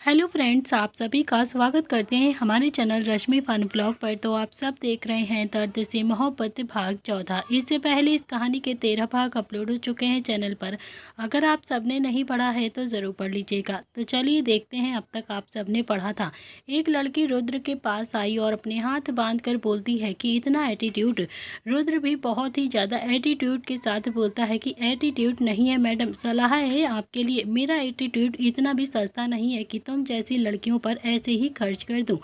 Hello friends, आप सभी का स्वागत करते हैं हमारे चैनल रश्मि फन ब्लॉग पर। तो आप सब देख रहे हैं दर्द से मोहब्बत भाग 14। इससे पहले इस कहानी के 13 भाग अपलोड हो चुके हैं चैनल पर। अगर आप सबने नहीं पढ़ा है तो ज़रूर पढ़ लीजिएगा। तो चलिए देखते हैं अब तक आप सबने पढ़ा था। एक लड़की रुद्र के पास आई और अपने हाथ बांध कर बोलती है कि इतना एटीट्यूड। रुद्र भी बहुत ही ज़्यादा एटीट्यूड के साथ बोलता है कि एटीट्यूड नहीं है मैडम, सलाह है आपके लिए। मेरा एटीट्यूड इतना भी सस्ता नहीं है कि तुम जैसी लड़कियों पर ऐसे ही खर्च कर दूं।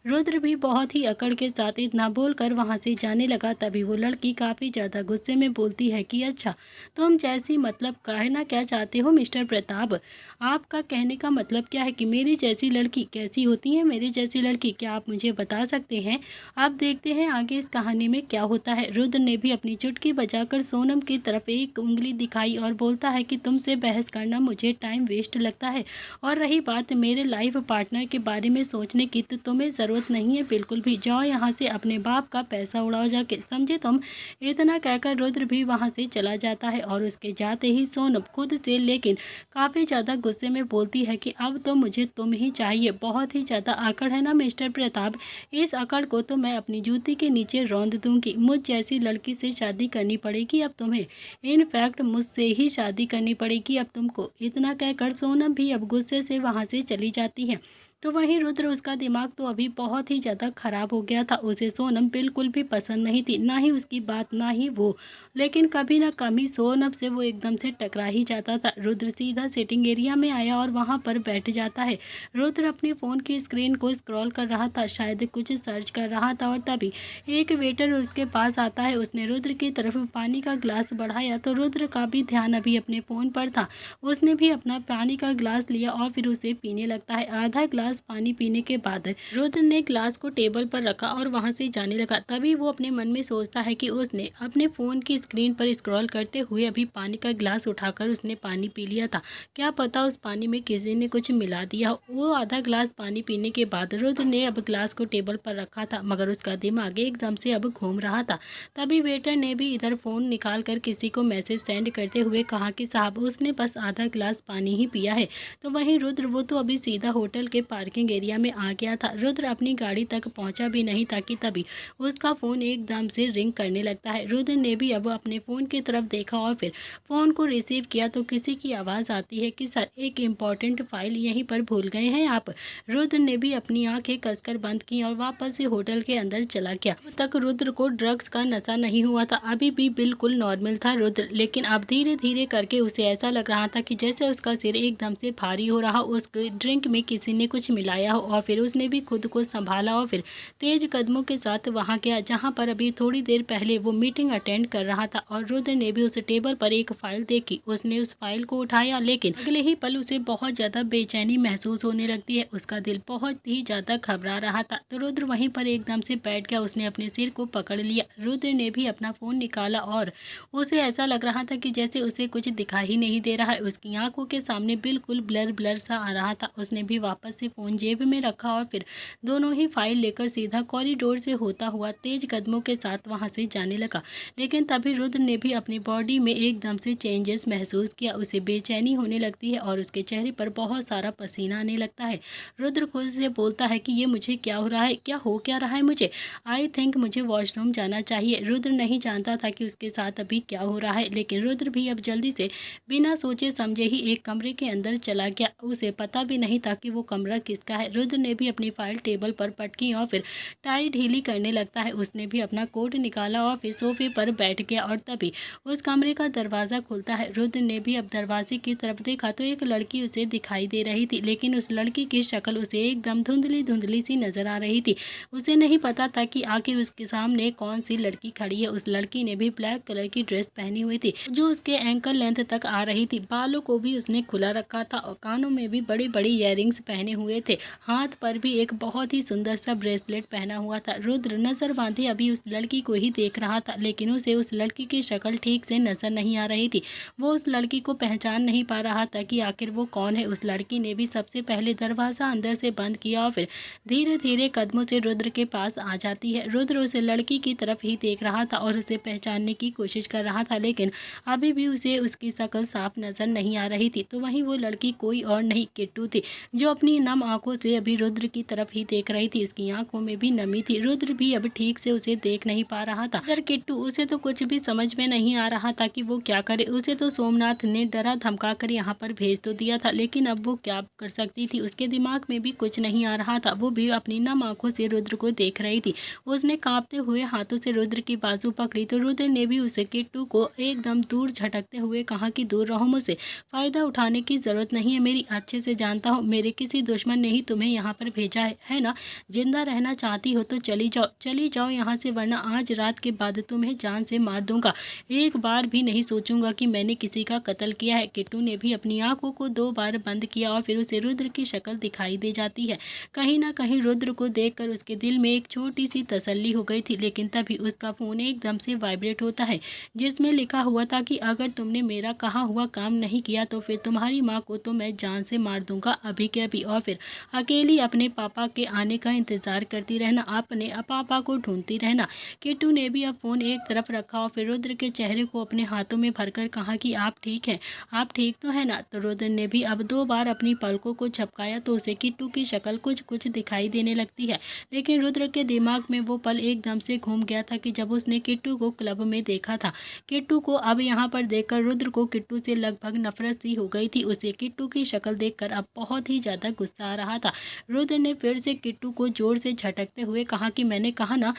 रुद्र भी बहुत ही अकड़ के साथ इतना बोलकर वहां से जाने लगा। तभी वो लड़की काफ़ी ज़्यादा गुस्से में बोलती है कि अच्छा, तुम जैसी मतलब कहना क्या चाहते हो मिस्टर प्रताप? आपका कहने का मतलब क्या है कि मेरी जैसी लड़की कैसी होती है? मेरी जैसी लड़की क्या आप मुझे बता सकते हैं? आप देखते हैं आगे इस कहानी में क्या होता है। रुद्र ने भी अपनी चुटकी बजाकर सोनम की तरफ एक उंगली दिखाई और बोलता है कि तुमसे बहस करना मुझे टाइम वेस्ट लगता है। और रही बात मेरे लाइफ पार्टनर के बारे में सोचने की, तो तुम्हें ज़रूरत नहीं है बिल्कुल भी। जाओ यहाँ से, अपने बाप का पैसा उड़ाओ जाके, समझे तुम? इतना कहकर रुद्र भी वहाँ से चला जाता है। और उसके जाते ही सोनम खुद से लेकिन काफ़ी ज़्यादा गुस्से में बोलती है कि अब तो मुझे तुम ही चाहिए। बहुत ही ज़्यादा आकड़ है ना मिस्टर प्रताप, इस अकड़ को तो मैं अपनी जूती के नीचे रौंद दूंगी। मुझ जैसी लड़की से शादी करनी पड़ेगी अब तुम्हें। इनफैक्ट मुझसे ही शादी करनी पड़ेगी अब तुमको। इतना कहकर सोनम भी अब गुस्से से वहाँ से चली जाती है। तो वहीं रुद्र, उसका दिमाग तो अभी बहुत ही ज़्यादा खराब हो गया था। उसे सोनम बिल्कुल भी पसंद नहीं थी, ना ही उसकी बात ना ही वो। लेकिन कभी ना कभी सोनम से वो एकदम से टकरा ही जाता था। रुद्र सीधा सिटिंग एरिया में आया और वहाँ पर बैठ जाता है। रुद्र अपने फ़ोन की स्क्रीन को स्क्रॉल कर रहा था, शायद कुछ सर्च कर रहा था। और तभी एक वेटर उसके पास आता है। उसने रुद्र की तरफ पानी का ग्लास बढ़ाया तो रुद्र का भी ध्यान अभी अपने फ़ोन पर था। उसने भी अपना पानी का ग्लास लिया और फिर उसे पीने लगता है। आधा ग्लास पानी पीने के बाद रुद्र ने ग्लास को टेबल पर रखा और वहां से जाने लगा। तभी वो अपने मन में सोचता है कि उसने अपने फ़ोन की स्क्रीन पर स्क्रॉल करते हुए अभी पानी का ग्लास उठाकर उसने पानी पी लिया था। क्या पता उस पानी में किसी ने कुछ मिला दिया हो। वो आधा ग्लास पानी पीने के बाद रुद्र ने अब ग्लास को टेबल पर रखा था, मगर उसका दिमाग एकदम से अब घूम रहा था। तभी वेटर ने भी इधर फ़ोन निकाल कर किसी को मैसेज सेंड करते हुए कहा कि साहब, उसने बस आधा ग्लास पानी ही पिया है। तो वहीं रुद्र, वो तो अभी सीधा होटल के पार्किंग एरिया में आ गया था। रुद्र अपनी गाड़ी तक पहुंचा भी नहीं था कि तभी उसका फ़ोन एकदम से रिंग करने लगता है। रुद्र ने भी अब अपने फ़ोन की तरफ देखा और फिर फ़ोन को रिसीव किया तो किसी की आवाज़ आती है कि सर, एक इम्पॉर्टेंट फाइल यहीं पर भूल गए हैं आप। रुद्र ने भी अपनी आंखें कसकर बंद की और वापस से होटल के अंदर चला गया। अब तक रुद्र को ड्रग्स का नशा नहीं हुआ था, अभी भी बिल्कुल नॉर्मल था रुद्र। लेकिन अब धीरे धीरे करके उसे ऐसा लग रहा था कि जैसे उसका सिर एकदम से भारी हो रहा, उसके ड्रिंक में किसी ने कुछ मिलाया हो। और फिर उसने भी खुद को संभाला और फिर तेज कदमों के साथ वहां गया जहां पर अभी थोड़ी देर पहले वो मीटिंग अटेंड कर रहा था। और रुद्र ने भी उस टेबल पर एक फाइल देखी। उसने उस फाइल को उठाया, लेकिन अगले ही पल उसे बहुत ज़्यादा बेचैनी महसूस होने लगती है। उसका दिल बहुत ही ज़्यादा घबरा रहा था। तो रुद्र वहीं पर एकदम से बैठ गया, उसने अपने सिर को पकड़ लिया। रुद्र ने भी अपना फ़ोन निकाला और उसे ऐसा लग रहा था कि जैसे उसे कुछ दिखाई ही नहीं दे रहा है। उसकी आंखों के सामने बिल्कुल ब्लर ब्लर सा आ रहा था। उसने भी वापस से फ़ोन जेब में रखा और फिर दोनों ही फाइल लेकर सीधा कॉरिडोर से होता हुआ तेज कदमों के साथ वहां से जाने लगा। लेकिन तभी रुद्र ने भी अपनी बॉडी में एकदम से चेंजेस महसूस किया। उसे बेचैनी होने लगती है और उसके चेहरे पर बहुत सारा पसीना आने लगता है। रुद्र खुद से बोलता है कि ये मुझे क्या हो रहा है, क्या हो क्या रहा है मुझे? आई थिंक मुझे वॉशरूम जाना चाहिए। रुद्र नहीं जानता था कि उसके साथ अभी क्या हो रहा है, लेकिन रुद्र भी अब जल्दी से बिना सोचे समझे ही एक कमरे के अंदर चला गया। उसे पता भी नहीं था कि वो कमरा किसका है। रुद्र ने भी अपनी फाइल टेबल पर पटकी और फिर टाई ढीली करने लगता है। उसने भी अपना कोट निकाला और फिर सोफे पर बैठ गया। और तभी उस कमरे का दरवाज़ा खुलता है। रुद्र ने भी अब दरवाजे की तरफ देखा तो एक लड़की उसे दिखाई दे रही थी, लेकिन उस लड़की की शक्ल उसे एकदम धुंधली धुंधली सी नजर आ रही थी। उसे नहीं पता था कि आखिर उसके सामने कौन सी लड़की खड़ी है। उस लड़की ने भी ब्लैक कलर की ड्रेस पहनी हुई थी जो उसके एंकल लेंथ तक आ रही थी। बालों को भी उसने खुला रखा था और कानों में भी बड़ी बड़ी इयररिंग्स पहने हुए थे। हाथ पर भी एक बहुत ही सुंदर सा ब्रेसलेट पहना हुआ था। रुद्र नजर बांधे अभी उस लड़की को ही देख रहा था, लेकिन उसे उस लड़की की शक्ल ठीक से नजर नहीं आ रही थी। वो उस लड़की को पहचान नहीं पा रहा था कि आखिर वो कौन है। उस लड़की ने भी सबसे पहले दरवाज़ा अंदर से बंद किया और फिर धीरे धीरे कदमों से रुद्र के पास आ जाती है। रुद्र उसे लड़की की तरफ ही देख रहा था और उसे पहचानने की कोशिश कर रहा था, लेकिन अभी भी उसे उसकी शक्ल साफ नजर नहीं आ रही थी। तो वहीं वो लड़की कोई और नहीं, किट्टू थी, जो अपनी नम आंखों से अभी रुद्र की तरफ ही देख रही थी। उसकी आंखों में भी नमी थी। रुद्र भी अब ठीक से उसे देख नहीं पा रहा था। इधर किट्टू, उसे तो कुछ भी समझ में नहीं आ रहा था कि वो क्या करे। उसे तो सोमनाथ ने डरा धमका कर यहाँ पर भेज तो दिया था, लेकिन अब वो क्या कर सकती थी। उसके दिमाग में भी कुछ नहीं आ रहा था। वो भी अपनी नम आंखों से रुद्र को देख रही थी। उसने कांपते हुए हाथों से रुद्र की बाजू पकड़ी तो रुद्र ने भी उसे किट्टू को एकदम दूर झटकते हुए कहा कि दूर रहो मुझसे, फायदा उठाने की जरूरत नहीं है मेरी। अच्छे से जानता हूँ मेरे किसी दुश्मन ने ही तुम्हें यहाँ पर भेजा है ना। जिंदा रहना चाहती हो तो चली जाओ यहाँ से, वरना आज रात के बाद तुम्हें जान से मार दूंगा। एक बार भी नहीं सोचूंगा कि मैंने किसी का कत्ल किया है। किट्टू ने भी अपनी आंखों को 2 बार बंद किया और फिर उसे रुद्र की शक्ल दिखाई दे जाती है। कहीं ना कहीं रुद्र को देखकर उसके दिल में एक छोटी सी तसल्ली हो गई थी, लेकिन तभी उसका फोन एकदम से वाइब्रेट होता है, जिसमें लिखा हुआ था कि अगर तुमने मेरा कहा हुआ काम नहीं किया तो फिर तुम्हारी माँ को तो मैं जान से मार दूंगा अभी के अभी, और फिर अकेली अपने पापा के आने का इंतजार करती रहना, अपने पापा को ढूंढती रहना। किट्टू ने भी अब फोन एक तरफ रखा और फिर रुद्र के चेहरे को अपने हाथों में भरकर कहा कि आप ठीक हैं, आप ठीक तो है ना। तो रुद्र ने भी अब 2 बार अपनी पलकों को झपकाया तो उसे किट्टू की शक्ल कुछ कुछ दिखाई देने लगती है। लेकिन रुद्र के दिमाग में वो पल एकदम से घूम गया था कि जब उसने किट्टू को क्लब में देखा था। किट्टू को अब यहाँ पर देखकर रुद्र को किट्टू से लगभग नफरत सी हो गई थी। उसे किट्टू की शक्ल देखकर अब बहुत ही ज्यादा गुस्सा आ रहा था। रुद्र ने फिर से किट्टू को जोर से झटकते हुए कहा कि मैंने कहा ना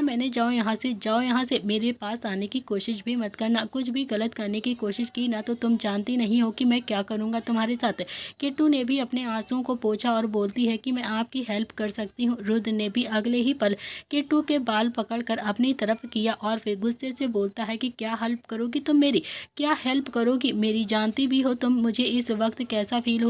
मैंने, जाओ यहाँ से, मेरे पास आने की कोशिश भी मत करना। कुछ भी गलत करने की कोशिश की ना तो तुम जानती नहीं हो कि मैं क्या करूँगा तुम्हारे साथ। किट्टू ने भी अपने आंसुओं को पोंछा और बोलती है कि मैं आपकी हेल्प कर सकती हूँ। रुद्र ने भी अगले ही पल किट्टू के बाल पकड़कर अपनी तरफ किया और फिर गुस्से से बोलता है कि क्या हेल्प करोगी तुम मेरी, क्या हेल्प करोगी मेरी, जानती भी हो तुम मुझे इस वक्त कैसा फील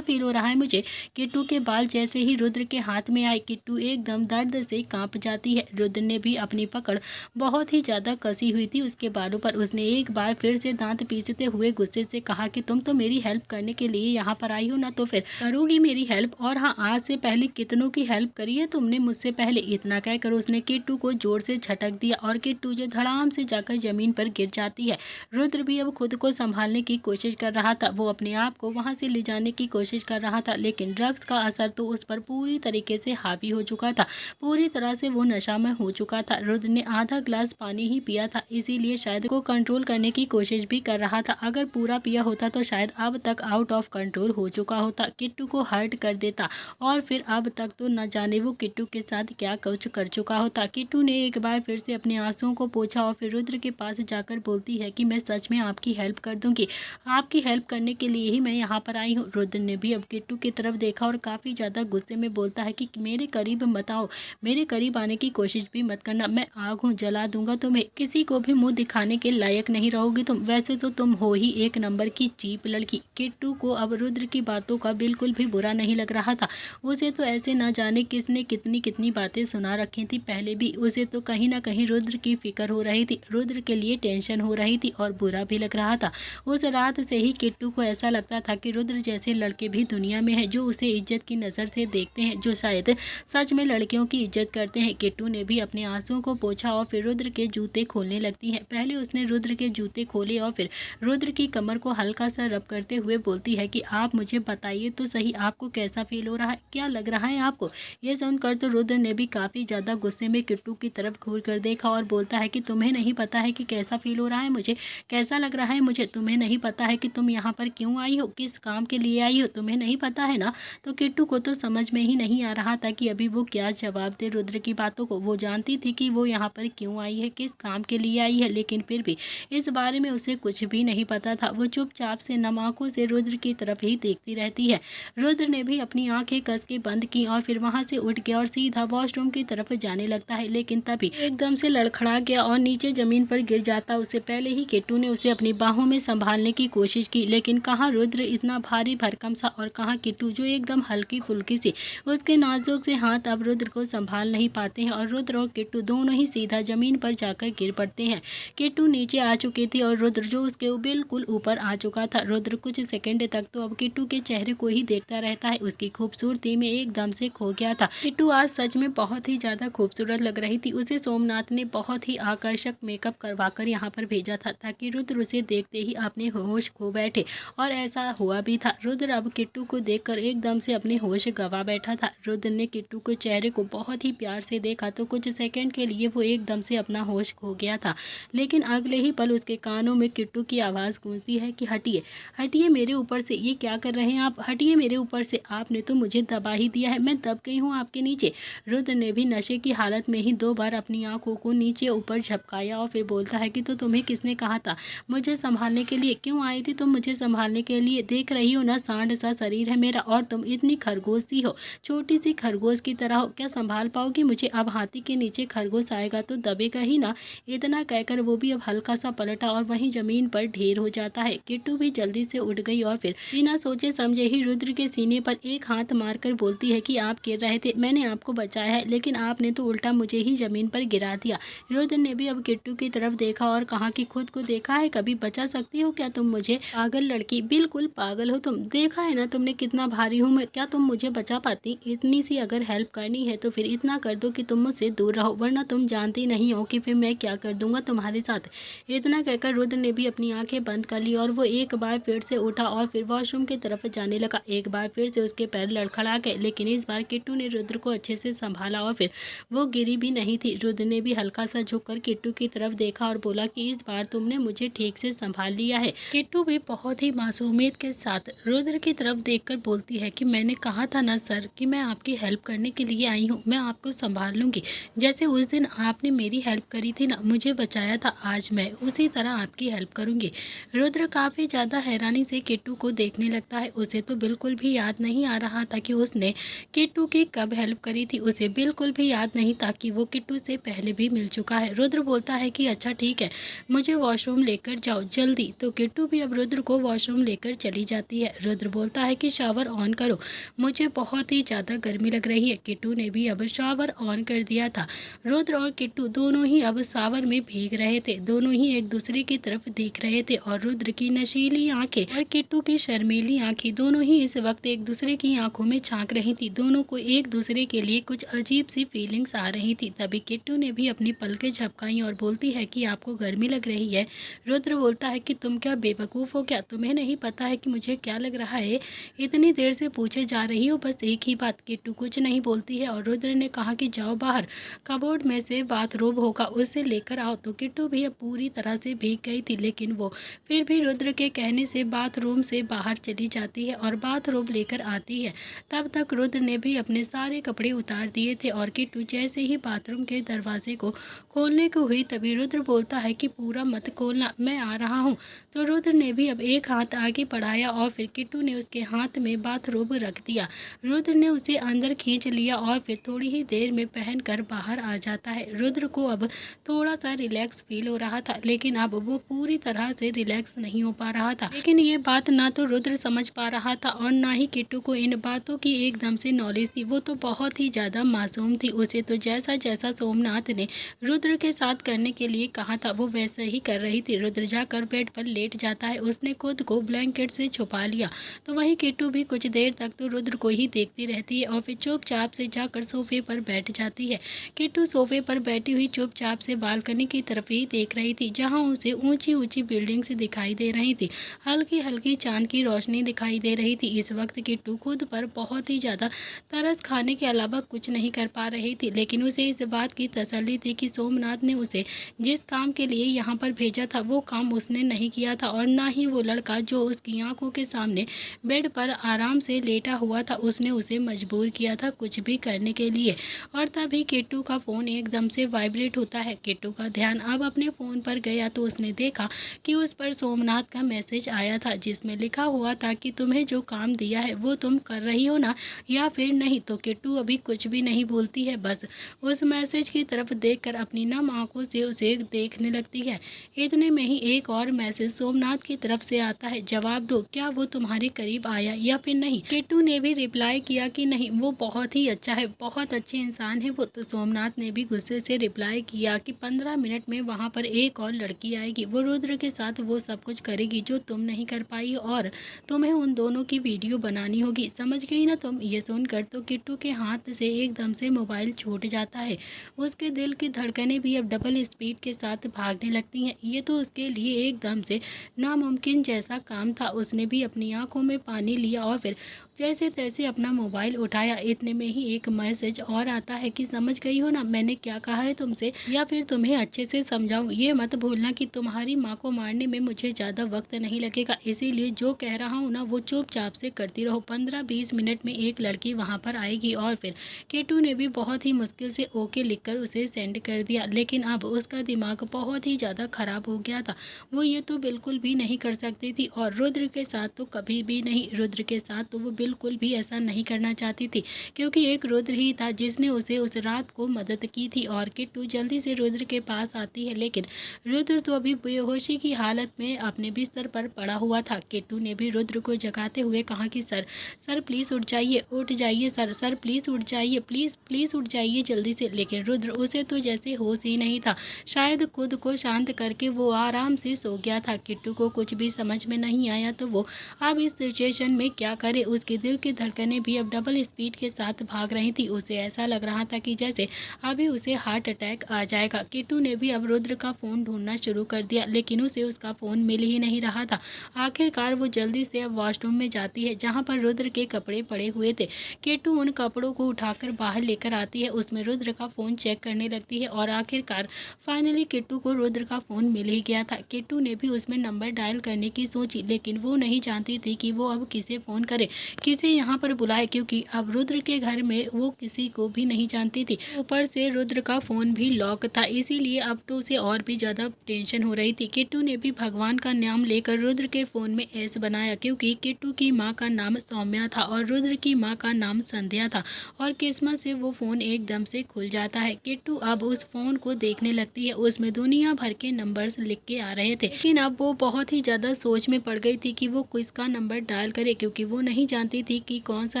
हो रहा है मुझे। किट्टू के बाल जैसे ही रुद्र के हाथ में आए, किट्टू एकदम दर्द से कांप जाती है। रुद्र ने भी अपनी पकड़ बहुत ही ज्यादा कसी हुई थी उसके बालों पर। उसने एक बार फिर से दांत पीसते हुए गुस्से से कहा कि तुम तो मेरी हेल्प करने के लिए यहाँ पर आई हो ना, तो फिर करोगी मेरी हेल्प। और हाँ, आज से पहले कितनों की हेल्प करी है तुमने मुझसे पहले। इतना कहकर उसने किट्टू को जोर से झटक दिया और किट्टू जो धड़ाम से जाकर जमीन पर गिर जाती है। रुद्र भी अब खुद को संभालने की कोशिश कर रहा था। वो अपने आप को वहां से ले जाने की कोशिश कर रहा था, लेकिन ड्रग्स का असर तो उस पर पूरी तरीके से हावी हो चुका था। पूरी तरह से वो नशा में हो चुका था। रुद्र ने आधा ग्लास पानी ही पिया था, इसीलिए शायद को कंट्रोल करने की कोशिश भी कर रहा था। अगर पूरा पिया होता तो शायद अब तक आउट ऑफ कंट्रोल हो चुका होता, किट्टू को हर्ट कर देता और फिर अब तक तो न जाने वो किट्टू के साथ क्या कुछ कर चुका होता। किट्टू ने एक बार फिर से अपने आंसुओं को पोंछा और फिर रुद्र के पास जाकर बोलती है कि मैं सच में आपकी हेल्प कर दूंगी, आपकी हेल्प करने के लिए ही मैं यहाँ पर आई हूँ। रुद्र ने भी अब किट्टू की तरफ देखा और काफ़ी ज़्यादा गुस्से में बोलता है कि मेरे करीब मत आओ, मेरे करीब आने की कोशिश भी मत करना, मैं आग हूँ, जला दूंगा तुम्हें, किसी को भी मुंह दिखाने के लायक नहीं रहोगी तुम, वैसे तो तुम हो ही एक नंबर की चीप लड़की। किट्टू को अब रुद्र की बातों का बिल्कुल भी बुरा नहीं लग रहा था। उसे तो ऐसे ना जाने किसने कितनी कितनी बातें सुना रखी थी पहले भी। उसे तो कहीं ना कहीं रुद्र की फिक्र हो रही थी, रुद्र के लिए टेंशन हो रही थी और बुरा भी लग रहा था। उस रात से ही किट्टू को ऐसा लगता था कि रुद्र जैसे लड़के भी दुनिया में हैं जो उसे इज्जत की नज़र से देखते हैं, जो शायद सच में लड़कियों की इज्जत करते हैं। किट्टू ने भी अपने आंसुओं को पोंछा और फिर रुद्र के जूते खोलने लगती है। पहले उसने रुद्र के जूते खोले और फिर रुद्र की कमर को हल्का सा रब करते हुए बोलती है कि आप मुझे बताइए तो सही, आपको कैसा फील हो रहा है, क्या लग रहा है आपको। ये सुनकर तो रुद्र ने भी काफ़ी ज़्यादा गुस्से में किट्टू की तरफ घूर कर देखा और बोलता है कि तुम्हें नहीं पता है कि कैसा फील हो रहा है मुझे, कैसा लग रहा है मुझे, तुम्हें नहीं पता है कि तुम यहाँ पर क्यों आई हो, किस काम के लिए आई हो, तुम्हें नहीं पता है ना। तो किट्टू को तो समझ में ही नहीं आ रहा था कि अभी वो क्या जवाब दे रुद्र की बातों को। वो जानती थी कि वो यहाँ पर क्यों आई है, किस काम के लिए आई है, लेकिन फिर भी इस बारे में उसे कुछ भी नहीं पता था। वो चुपचाप से नम आंखों से रुद्र की तरफ ही देखती रहती है। रुद्र ने भी अपनी आंखें कस के बंद की और फिर वहां से उठ गया और सीधा वॉशरूम की तरफ जाने लगता है, लेकिन तभी एकदम से लड़खड़ा गया और नीचे जमीन पर गिर जाता। उससे पहले ही किट्टू ने उसे अपनी बाहों में संभालने की कोशिश की, लेकिन कहाँ रुद्र इतना भारी भरकम सा और कहाँ किट्टू जो एकदम हल्की फुल्की सी। उसके नाजुक से हाथ अब रुद्र को संभाल नहीं पाते हैं और रुद्र और किट्टू दोनों ही सीधा जमीन पर जाकर गिर पड़ते हैं। किट्टू नीचे आ चुकी थी और रुद्र जो उसके बिल्कुल ऊपर आ चुका था। रुद्र कुछ सेकंड तक तो अब किट्टू के चेहरे को ही देखता रहता है, उसकी खूबसूरती में एकदम से खो गया था। किट्टू आज सच में बहुत ही ज्यादा खूबसूरत लग रही थी। उसे सोमनाथ ने बहुत ही आकर्षक मेकअप करवाकर यहाँ पर भेजा था ताकि रुद्र उसे देखते ही अपने होश खो बैठे, और ऐसा हुआ भी था। रुद्र अब किट्टू को देखकर एकदम से अपने होश गंवा बैठा था। रुद्र ने किट्टू के चेहरे को बहुत ही प्यार से देखा तो कुछ सेकंड के लिए वो एकदम से अपना होश खो गया था। लेकिन अगले ही पल उसके कानों में किट्टू की आवाज़ गूंजती है कि हटिए, हटिए मेरे ऊपर से, ये क्या कर रहे हैं आप, हटिए मेरे ऊपर से, आपने तो मुझे दबा ही दिया है, मैं दब गई हूँ आपके नीचे। रुद्र ने भी नशे की हालत में ही 2 बार अपनी आंखों को नीचे ऊपर झपकाया और फिर बोलता है कि तो तुम्हें किसने कहा था मुझे संभालने के लिए, क्यों आई थी तुम मुझे संभालने के लिए, देख रही हो ना सांड सा शरीर है मेरा और तुम इतनी खरगोश सी हो, छोटी सी खरगोश की तरह हो, क्या संभाल पाओगी मुझे, अब हाथी के नीचे खरगोश आएगा तो दबेगा ही ना। इतना कहकर वो भी अब हल्का सा पलटा और वहीं जमीन पर ढेर हो जाता है। किट्टू भी जल्दी से उठ गई और फिर बिना सोचे समझे ही रुद्र के सीने पर एक हाथ मारकर बोलती है कि आप गिर रहे थे, मैंने आपको बचाया है, लेकिन आपने तो उल्टा मुझे ही जमीन पर गिरा दिया। रुद्र ने भी अब किट्टू की तरफ देखा और कहा कि खुद को देखा है कभी, बचा सकती हो क्या तुम मुझे, पागल लड़की, बिल्कुल पागल हो तुम, देखा है ना तुमने कितना भारी हूँ मैं, क्या तुम मुझे बचा पाती, इतनी सी अगर हेल्प करनी है तो फिर इतना कर दो कि तुम मुझसे दूर रहो, वरना तुम जानती नहीं हो कि फिर मैं क्या कर दूंगा तुम्हारे साथ। इतना कहकर रुद्र ने भी अपनी आंखें बंद कर ली और वो एक बार फिर से उठा और फिर वॉशरूम की तरफ जाने लगा। एक बार फिर से उसके पैर लड़खड़ा गए, लेकिन इस बार किट्टू ने रुद्र को अच्छे से संभाला और फिर वो गिरी भी नहीं थी। रुद्र ने भी हल्का सा झुककर किट्टू की तरफ देखा और बोला कि इस बार तुमने मुझे ठीक से संभाल लिया है। किट्टू भी बहुत ही मासूमियत के साथ रुद्र की तरफ देखकर बोलती है कि मैंने कहा था ना सर कि मैं आपकी हेल्प करने के लिए आई हूँ, मैं आपको संभाल लूँगी, जैसे उस दिन आपने मेरी हेल्प करी थी ना, मुझे बचाया था, आज मैं उसी तरह आपकी हेल्प करूँगी। रुद्र काफ़ी ज़्यादा हैरानी से किट्टू को देखने लगता है। उसे तो बिल्कुल भी याद नहीं आ रहा था कि उसने किट्टू की कब हेल्प करी थी, उसे बिल्कुल भी याद नहीं था कि वो किट्टू से पहले भी मिल चुका है। रुद्र बोलता है कि अच्छा ठीक है, मुझे वॉशरूम लेकर जाओ जल्दी, तो किट्टू भी अब रुद्र को वॉशरूम लेकर चली जाती है। रुद्र बोलता है कि शावर ऑन करो, मुझे बहुत ही ज़्यादा गर्मी लग रही है। किट्टू ने भी अब शावर ऑन कर दिया था। रुद्र और किट्टू दोनों ही अब शावर में भीग रहे थे, दोनों ही एक दूसरे की तरफ देख रहे थे और रुद्र की नशीली आंखें और किट्टू की शर्मीली आंखें दोनों ही इस वक्त एक दूसरे की आंखों में झांक रही थी। दोनों को एक दूसरे के लिए कुछ अजीब सी फीलिंग्स आ रही थी। तभी किट्टू ने भी अपनी पलकें झपकाई और बोलती है कि आपको गर्मी लग रही है। रुद्र बोलता है कि तुम क्या बेवकूफ़ हो क्या, तुम्हें नहीं पता है कि मुझे क्या लग रहा है, इतनी देर से पूछे जा रही हो बस एक ही बात। किट्टू कुछ नहीं बोलती है और रुद्र ने कहा कि जाओ बाहर, कबोर्ड में से बाथरोब होगा उसे लेकर आओ। तो किट्टू भी अब पूरी तरह से भीग गई थी, लेकिन वो फिर भी रुद्र के कहने से बाथरूम से बाहर चली जाती है और बाथरोब लेकर आती है। तब तक रुद्र ने भी अपने सारे कपड़े उतार दिए थे और किट्टू जैसे ही बाथरूम के दरवाजे को खोलने को हुई तभी रुद्र बोलता है कि पूरा मत खोलना, मैं आ रहा हूँ। तो रुद्र ने भी अब एक हाथ आगे बढ़ाया और फिर किट्टू ने उसके हाथ में बाथरोब रख दिया। रुद्र ने उसे अंदर खींच लिया और फिर थोड़ी ही देर में पहनकर बाहर आ जाता है। रुद्र को अब थोड़ा सा रिलैक्स फील हो रहा था, लेकिन अब वो पूरी तरह से रिलैक्स नहीं हो पा रहा था। लेकिन ये बात ना तो रुद्र समझ पा रहा था और ना ही किट्टू को इन बातों की एकदम से नॉलेज थी। वो तो बहुत ही ज़्यादा मासूम थी, उसे तो जैसा जैसा सोमनाथ ने रुद्र के साथ करने के लिए कहा था वो वैसा ही कर रही थी। रुद्र जाकर बेड पर लेट जाता है, उसने खुद को ब्लैंकेट से छुपा लिया। तो वहीं किट्टू भी कुछ देर तक तो रुद्र को ही देखती रहती है और फिर चुपचाप से जाकर सोफे पर बैठ जाती है। किट्टू सोफे पर बैठी हुई चुपचाप से बालकनी की तरफ ही देख रही थी, जहां उसे ऊंची ऊंची बिल्डिंग्स दिखाई दे रही थी, हल्की हल्की चांद की रोशनी दिखाई दे रही थी। इस वक्त किट्टू खुद पर बहुत ही ज़्यादा तरस खाने के अलावा कुछ नहीं कर पा रही थी, लेकिन उसे इस बात की तसल्ली थी कि सोमनाथ ने उसे जिस काम के लिए यहाँ पर भेजा था वो काम उसने नहीं किया था और ना ही वो लड़का जो उसकी आंखों के सामने बेड पर आराम से लेटा हुआ था उसने उसे मजबूर किया था कुछ भी करने के लिए। और तभी किट्टू का फ़ोन एकदम से वाइब्रेट होता है। किट्टू का ध्यान अब अपने फ़ोन पर गया तो उसने देखा कि उस पर सोमनाथ का मैसेज आया था, जिसमें लिखा हुआ था कि तुम्हें जो काम दिया है वो तुम कर रही हो ना या फिर नहीं। तो किट्टू अभी कुछ भी नहीं बोलती है, बस उस मैसेज की तरफ देखकर अपनी नम आंखों से उसे देखने लगती है। इतने में ही एक और मैसेज सोमनाथ की तरफ से आता है, जवाब दो, क्या वो तुम्हारे करीब आया या फिर नहीं। किट्टू ने भी रिप्लाई किया कि नहीं, वो बहुत ही अच्छा है, बहुत अच्छे इंसान है वो। तो सोमनाथ ने भी गुस्से से रिप्लाई किया कि 15 मिनट में वहाँ पर एक और लड़की आएगी, वो रुद्र के साथ वो सब कुछ करेगी जो तुम नहीं कर पाई और तुम्हें उन दोनों की वीडियो बनानी होगी, समझ गई ना तुम। ये सुनकर तो किट्टू के हाथ से एकदम से मोबाइल छूट जाता है, उसके दिल की धड़कनें भी अब डबल स्पीड के साथ भागने लगती हैं। ये तो उसके लिए एकदम से नामुमकिन जैसा काम था। उसने भी अपनी आंखों में पानी लिया और फिर जैसे तैसे अपना मोबाइल उठाया। इतने में ही एक मैसेज और आता है कि समझ गई हो ना मैंने क्या कहा है तुमसे, या फिर तुम्हें अच्छे से समझाऊं। ये मत भूलना कि तुम्हारी माँ को मारने में मुझे ज़्यादा वक्त नहीं लगेगा, इसीलिए जो कह रहा हूँ ना वो चुपचाप से करती रहो। 15-20 मिनट में एक लड़की वहाँ पर आएगी। और फिर केटू ने भी बहुत ही मुश्किल से ओके लिखकर उसे सेंड कर दिया, लेकिन अब उसका दिमाग बहुत ही ज़्यादा खराब हो गया था। वो ये तो बिल्कुल भी नहीं कर सकती थी, और रुद्र के साथ तो कभी भी नहीं। रुद्र के साथ तो वो बिल्कुल भी ऐसा नहीं करना चाहती थी, क्योंकि एक रुद्र ही था जिसने उसे उस रात को मदद की थी। और किट्टू जल्दी से रुद्र के पास आती है, लेकिन रुद्र तो अभी बेहोशी की हालत में अपने बिस्तर पर पड़ा हुआ था। किट्टू ने भी रुद्र को जगाते हुए कहा कि सर, सर प्लीज़ उठ जाइए सर, सर प्लीज़ उठ जाइए, प्लीज़ प्लीज़ उठ जाइए जल्दी से। लेकिन रुद्र, उसे तो जैसे होश ही नहीं था। शायद खुद को शांत करके वो आराम से सो गया था। किट्टू को कुछ भी समझ में नहीं आया तो वो अब इस सिचुएशन में क्या करे। उसके दिल की धड़कनें भी अब डबल स्पीड के साथ भाग रही थी। उसे ऐसा लग रहा था कि जैसे अभी उसे हार्ट अटैक आ जाएगा। किट्टू ने भी अब रुद्र का फ़ोन ढूंढना शुरू कर दिया, लेकिन उसे उसका फ़ोन मिल ही नहीं रहा था। आखिरकार वो जल्दी से अब वॉशरूम में जाती है, जहाँ पर रुद्र के कपड़े पड़े हुए थे। किट्टू उन कपड़ों को उठाकर बाहर लेकर आती है, उसमें रुद्र का फ़ोन चेक करने लगती है, और आखिरकार फाइनली किट्टू को रुद्र का फ़ोन मिल ही गया था। किट्टू ने भी उसमें नंबर डायल करने की सोची, लेकिन वो नहीं जानती थी कि वो अब किसे फ़ोन करे, किसे यहाँ पर बुलाए, क्योंकि अब रुद्र के घर में वो किसी को भी नहीं जानती थी। ऊपर से रुद्र का फ़ोन भी लॉक था, इसीलिए अब तो उसे और भी ज़्यादा टेंशन हो रही थी। किट्टू ने भी भगवान का नाम लेकर रुद्र के फ़ोन में एस बनाया, क्योंकि किट्टू की माँ का नाम सौम्या था और रुद्र की माँ का नाम संध्या था, और किस्मत से वो फ़ोन एकदम से खुल जाता है। किट्टू अब उस फ़ोन को देखने लगती है, उसमें दुनिया भर के नंबर्स लिख के आ रहे थे, लेकिन अब वो बहुत ही ज़्यादा सोच में पड़ गई थी कि वो किसका नंबर डायल करे, क्योंकि वो नहीं जानती थी कि कौन सा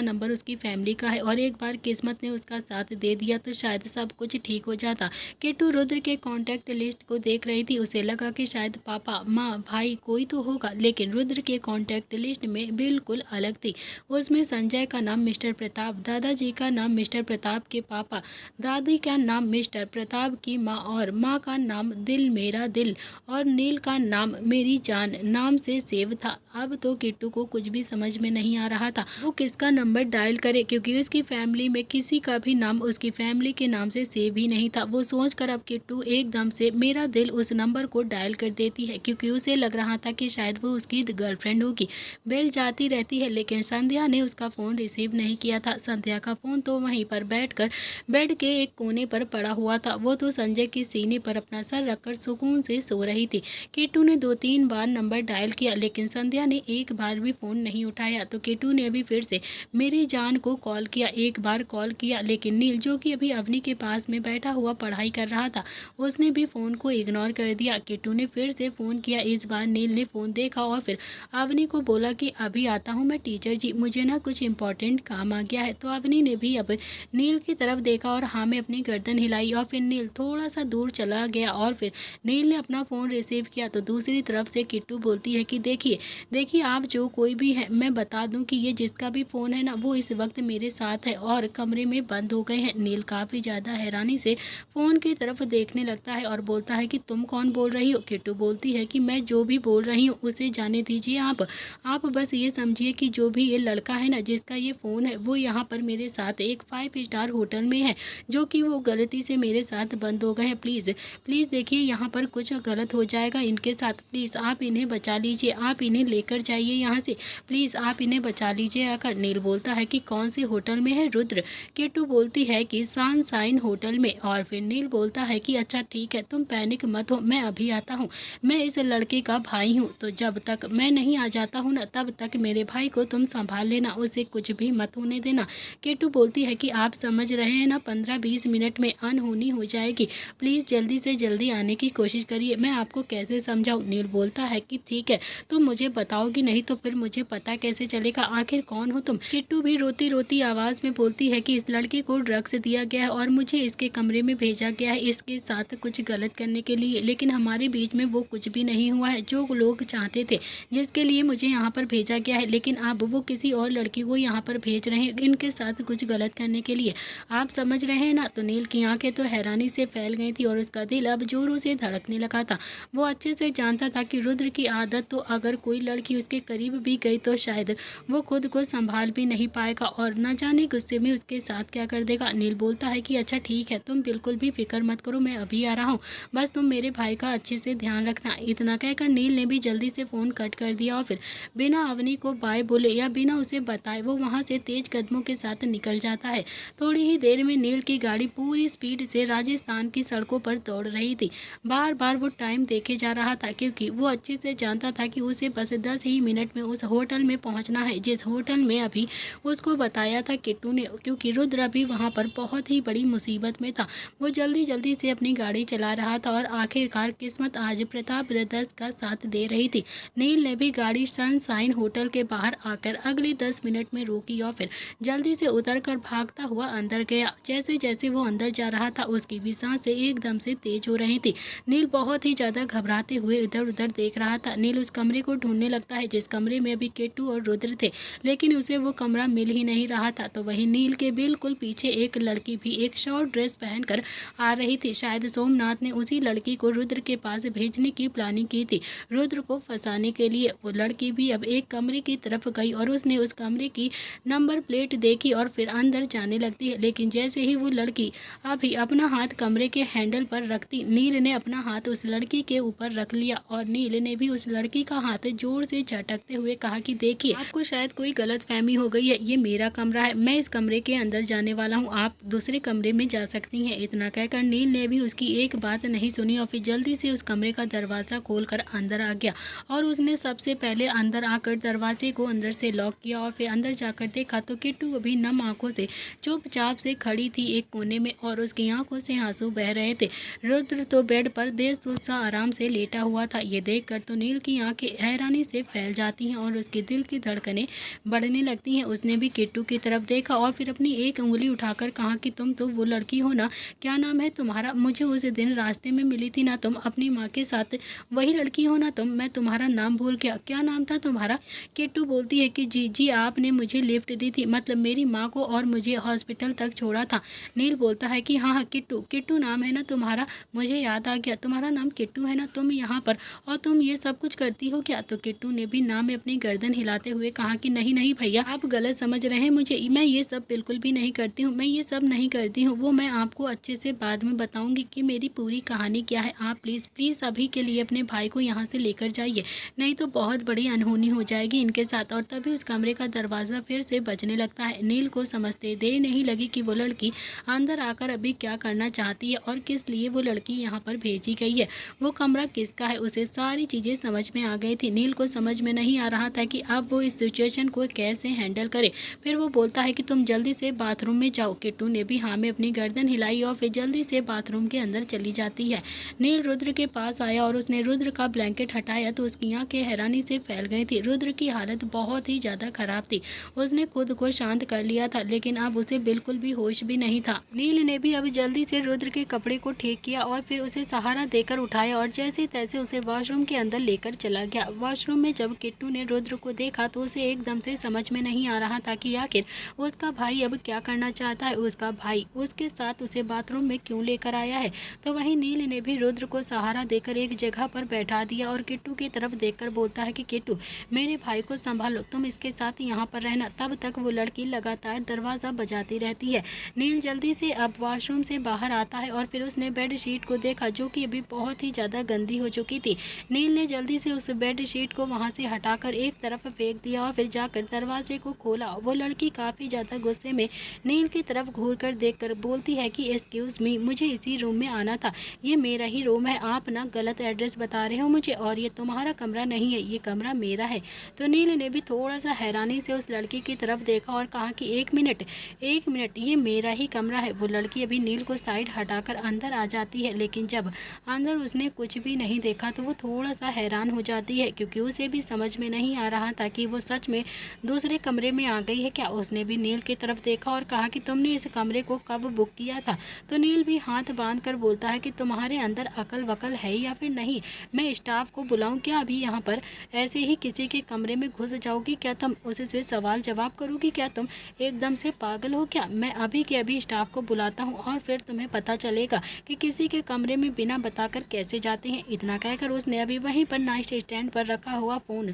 नंबर उसकी फैमिली का है। और एक बार किस्मत ने उसका साथ दे दिया तो शायद सब कुछ ठीक हो जाता। किट्टू रुद्र के कॉन्टैक्ट लिस्ट को देख रही थी, उसे लगा कि शायद पापा, माँ, भाई कोई तो होगा, लेकिन रुद्र के कॉन्टैक्ट लिस्ट में बिल्कुल अलग थी। उसमें संजय का नाम मिस्टर प्रताप, दादाजी का नाम मिस्टर प्रताप के पापा, दादी का नाम मिस्टर प्रताप की माँ, और माँ का नाम दिल मेरा दिल, और नील का नाम मेरी जान नाम से सेव था। अब तो किट्टू को कुछ भी समझ में नहीं आ रहा था वो किसका नंबर डायल करे, क्योंकि उसकी फैमिली में किसी का भी नाम उसकी फैमिली के नाम से सेव ही नहीं था। वो सोचकर अब किट्टू एकदम से मेरा दिल उस नंबर को डायल कर देती है, क्योंकि उसे लग रहा था कि शायद वो उसकी गर्लफ्रेंड होगी। बेल जाती रहती है, लेकिन संध्या ने उसका फ़ोन रिसीव नहीं किया था। संध्या का फ़ोन तो वहीं पर बैठकर बेड के एक कोने पर पड़ा हुआ था। वो तो संजय के सीने पर अपना सर रखकर सुकून से सो रही थी। किट्टू ने 2-3 बार नंबर डायल किया, लेकिन संध्या ने एक बार भी फ़ोन नहीं उठाया। तो किट्टू ने अभी फिर से मेरी जान को कॉल किया। एक बार कॉल किया, लेकिन नील, जो कि अभी अवनी के पास में बैठा हुआ पढ़ाई कर रहा था, उसने भी फ़ोन को इग्नोर कर दिया। किट्टू ने फिर से फ़ोन किया। इस बार नील ने फ़ोन देखा और फिर अवनी को बोला कि अभी आता हूँ मैं टीचर जी, मुझे ना कुछ इंपॉर्टेंट काम आ गया है। तो अवनी ने भी अब नील की तरफ देखा और हाँ में अपनी गर्दन हिलाई, और फिर नील थोड़ा सा दूर चला गया, और फिर नील ने अपना फ़ोन रिसीव किया। तो दूसरी तरफ से किट्टू बोलती है कि देखिए देखिए आप जो कोई भी है, मैं बता दूं कि ये जिसका भी फ़ोन है ना वो इस वक्त मेरे साथ है और कमरे में बंद हो गए हैं। नील काफ़ी ज़्यादा हैरानी से फ़ोन की तरफ देखने लगता है और बोलता है कि तुम कौन बोल रही हो। किट्टू बोलती है कि मैं जो भी बोल रही हूँ उसे जाने दीजिए आप बस ये समझिए कि जो भी ये लड़का है ना जिसका ये फ़ोन है वो यहाँ पर मेरे साथ एक 5 स्टार होटल में है, जो कि वो गलती से मेरे साथ बंद हो गए हैं। प्लीज़ प्लीज़ देखिए यहाँ पर कुछ गलत हो जाएगा इनके साथ, प्लीज़ आप इन्हें बचा लीजिए, आप इन्हें लेकर जाइए यहाँ से, प्लीज़ आप इन्हें बचा लीजिए आकर। नील बोलता है कि कौन से होटल में है रुद्र। किट्टू बोलती है कि सनशाइन होटल में, और फिर नील बोलता है कि अच्छा ठीक है तुम पैनिक मत हो, मैं अभी आता हूँ, मैं इस लड़के का भाई हूँ, तो जब तक मैं नहीं आ जाता हूँ ना तब तक मेरे भाई को तुम संभाल लेना, उसे कुछ भी मत होने देना। किट्टू बोलती है कि आप समझ रहे हैं ना 15-20 मिनट में अनहोनी हो जाएगी, प्लीज़ जल्दी से जल्दी आने की कोशिश करिए, मैं आपको कैसे समझाऊँ। नील बोलता है कि ठीक है तुम मुझे बताओगी नहीं तो फिर मुझे पता कैसे चलेगा आखिर कौन हो तुम। किट्टू भी रोती रोती आवाज़ में बोलती है कि इस लड़के को ड्रग्स दिया गया है और मुझे इसके कमरे में भेजा गया है इसके साथ कुछ गलत करने के लिए, लेकिन हमारे बीच में वो कुछ भी नहीं हुआ है जो लोग चाहते थे जिसके लिए मुझे यहाँ पर भेजा गया है, लेकिन अब वो किसी और लड़की को यहाँ पर भेज रहे हैं इनके साथ कुछ गलत करने के लिए, आप समझ रहे हैं ना। तो नील की आंखें तो हैरानी से फैल गई थी और उसका दिल अब जोरों से धड़कने लगा था। वो अच्छे से जानता था कि रुद्र की आदत तो अगर कोई लड़की उसके करीब भी गई तो शायद वो खुद खुद को संभाल भी नहीं पाएगा और न जाने गुस्से में उसके साथ क्या कर देगा। नील बोलता है कि अच्छा ठीक है, तुम बिल्कुल भी फिक्र मत करो, मैं अभी आ रहा हूँ, बस तुम मेरे भाई का अच्छे से ध्यान रखना। इतना कहकर नील ने भी जल्दी से फ़ोन कट कर दिया और फिर बिना अवनी को बाय बोले या बिना उसे बताए वो वहाँ से तेज कदमों के साथ निकल जाता है। थोड़ी ही देर में नील की गाड़ी पूरी स्पीड से राजस्थान की सड़कों पर दौड़ रही थी। बार बार वो टाइम देखे जा रहा था क्योंकि वो अच्छे से जानता था कि उसे बस 10 ही मिनट में उस होटल में पहुंचना है जिस होटल में अभी उसको बताया था किट्टू ने, क्योंकि रुद्र अभी वहां पर बहुत ही बड़ी मुसीबत में था। वो जल्दी जल्दी से अपनी गाड़ी चला रहा था और आखिरकार किस्मत आज प्रताप ब्रदर्स का साथ दे रही थी। नील ने भी गाड़ी सनशाइन होटल के बाहर आकर अगले 10 मिनट में रोकी और फिर जल्दी से उतरकर भागता हुआ अंदर गया। जैसे जैसे वो अंदर जा रहा था उसकी भी सांसें एकदम से तेज हो रही थी। नील बहुत ही ज्यादा घबराते हुए इधर उधर देख रहा था। नील उस कमरे को ढूंढने लगता है जिस कमरे में अभी किट्टू और रुद्र थे, लेकिन उसे वो कमरा मिल ही नहीं रहा था। तो वही नील के बिल्कुल पीछे एक लड़की भी एक शॉर्ट ड्रेस पहनकर आ रही थी। शायद सोमनाथ ने उसी लड़की को रुद्र के पास भेजने की प्लानिंग की थी, रुद्र को फंसाने के लिए। वो लड़की भी अब एक कमरे की तरफ गई और उसने उस कमरे की नंबर प्लेट देखी और फिर अंदर जाने लगती है। लेकिन जैसे ही वो लड़की अभी अपना हाथ कमरे के हैंडल पर रखती, नील ने अपना हाथ उस लड़की के ऊपर रख लिया और नील ने भी उस लड़की का हाथ जोर से झटकते हुए कहा कि देखिए, आपको शायद कोई गलत फहमी हो गई है, ये मेरा कमरा है, मैं इस कमरे के अंदर जाने वाला हूँ, आप दूसरे कमरे में जा सकती हैं। इतना कहकर नील ने भी उसकी एक बात नहीं सुनी और फिर जल्दी से उस कमरे का दरवाज़ा खोलकर अंदर आ गया और उसने सबसे पहले अंदर आकर दरवाजे को अंदर से लॉक किया और फिर अंदर जाकर देखा तो किट्टू अभी नम आंखों से चुपचाप से खड़ी थी एक कोने में और उसकी आंखों से आंसू बह रहे थे। रुद्र तो बेड पर बेसुध सा आराम से लेटा हुआ था। ये देखकर तो नील की आंखें हैरानी से फैल जाती हैं और उसके दिल की धड़कनें बढ़ने लगती हैं। उसने भी किट्टू की तरफ देखा और फिर अपनी एक उंगली उठाकर कहा कि तुम तो वो लड़की हो ना, क्या नाम है तुम्हारा, मुझे उस दिन रास्ते में मिली थी ना तुम अपनी माँ के साथ, वही लड़की हो ना तुम, मैं तुम्हारा नाम भूल गया, क्या नाम था तुम्हारा। किट्टू बोलती है कि जी जी, आपने मुझे लिफ्ट दी थी, मतलब मेरी माँ को, और मुझे हॉस्पिटल तक छोड़ा था। नील बोलता है कि हाँ हाँ किट्टू, किट्टू नाम है ना तुम्हारा, मुझे याद आ गया, तुम्हारा नाम किट्टू है ना, तुम यहाँ पर और तुम ये सब कुछ करती हो क्या। तो किट्टू ने भी नाम में अपनी गर्दन हिलाते हुए कहा कि नहीं नहीं भैया, आप गलत समझ रहे हैं मुझे, मैं ये सब बिल्कुल भी नहीं करती हूँ, मैं ये सब नहीं करती हूँ, वो मैं आपको अच्छे से बाद में बताऊंगी कि मेरी पूरी कहानी क्या है। आप प्लीज़ प्लीज़ अभी के लिए अपने भाई को यहाँ से लेकर जाइए, नहीं तो बहुत बड़ी अनहोनी हो जाएगी इनके साथ। और तभी उस कमरे का दरवाज़ा फिर से बजने लगता है। नील को समझते देर नहीं लगी कि वो लड़की अंदर आकर अभी क्या करना चाहती है और किस लिए वो लड़की यहाँ पर भेजी गई है, वो कमरा किसका है, उसे सारी चीज़ें समझ में आ गई थी। नील को समझ में नहीं आ रहा था कि अब वो इस सिचुएशन को कैसे हैंडल करे। फिर वो बोलता है कि तुम जल्दी से बाथरूम में जाओ। किट्टू ने भी हाँ में अपनी गर्दन हिलाई और फिर जल्दी से बाथरूम के अंदर चली जाती है। नील रुद्र के पास आया और उसने रुद्र का ब्लैंकेट हटाया तो उसकी आंखें हैरानी से फैल गई थी। रुद्र की हालत बहुत ही ज़्यादा खराब थी, उसने खुद को शांत कर लिया था लेकिन अब उसे बिल्कुल भी होश भी नहीं था। नील ने भी अब जल्दी से रुद्र के कपड़े को ठीक किया और फिर उसे सहारा देकर उठाया और जैसे तैसे उसे वॉशरूम के अंदर लेकर चला गया। वॉशरूम में जब किट्टू ने रुद्र को देखा तो उसे एकदम से समझ में नहीं आ रहा था कि आखिर उसका भाई अब क्या करना चाहता है, उसका भाई उसके साथ उसे बाथरूम में क्यों लेकर आया है। तो वहीं नील ने भी रुद्र को सहारा देकर एक जगह पर बैठा दिया और किट्टू की तरफ देखकर बोलता है कि किट्टू, मेरे भाई को संभालो, तुम इसके साथ यहाँ पर रहना। तब तक वो लड़की लगातार दरवाज़ा बजाती रहती है। नील जल्दी से अब वॉशरूम से बाहर आता है और फिर उसने बेड शीट को देखा जो कि अभी बहुत ही ज़्यादा गंदी हो चुकी थी। नील ने जल्दी से उस बेड शीट को वहाँ से हटाकर एक तरफ फेंक दिया और फिर जाकर दरवाजे को खोला। वो लड़की काफ़ी ज़्यादा गुस्से में नील की तरफ घूर कर देख कर बोलती है कि एक्सक्यूज़ मी, मुझे इसी रूम में आना था, ये मेरा ही रूम है, आप ना गलत एड्रेस बता रहे हो मुझे और ये तुम्हारा कमरा नहीं है, ये कमरा मेरा है। तो नील ने भी थोड़ा सा हैरानी से उस लड़की की तरफ देखा और कहा कि एक मिनट, ये मेरा ही कमरा है। वो लड़की अभी नील को साइड हटाकर अंदर आ जाती है लेकिन जब अंदर उसने कुछ भी नहीं देखा तो वो थोड़ा सा हैरान हो जाती है क्योंकि उसे भी समझ में नहीं आ रहा था कि वो सच में दूसरे कमरे में आ गई है क्या। उसने भी नील की तरफ देखा और कहा कि तुमने इस कमरे को कब बुक किया था। तो नील भी हाथ बांध कर बोलता है कि तुम्हारे अंदर अकल वकल है या फिर नहीं, मैं स्टाफ को बुलाऊं क्या अभी यहाँ पर, ऐसे ही किसी के कमरे में घुस जाओगी क्या तुम, उससे सवाल जवाब करोगी क्या तुम, एकदम से पागल हो क्या। मैं अभी के अभी स्टाफ को बुलाता हूँ और फिर तुम्हें पता चलेगा कि किसी के कमरे में बिना बताकर कैसे जाते हैं। इतना कहकर उसने अभी वहीं पर नाइट स्टैंड पर रखा हुआ फ़ोन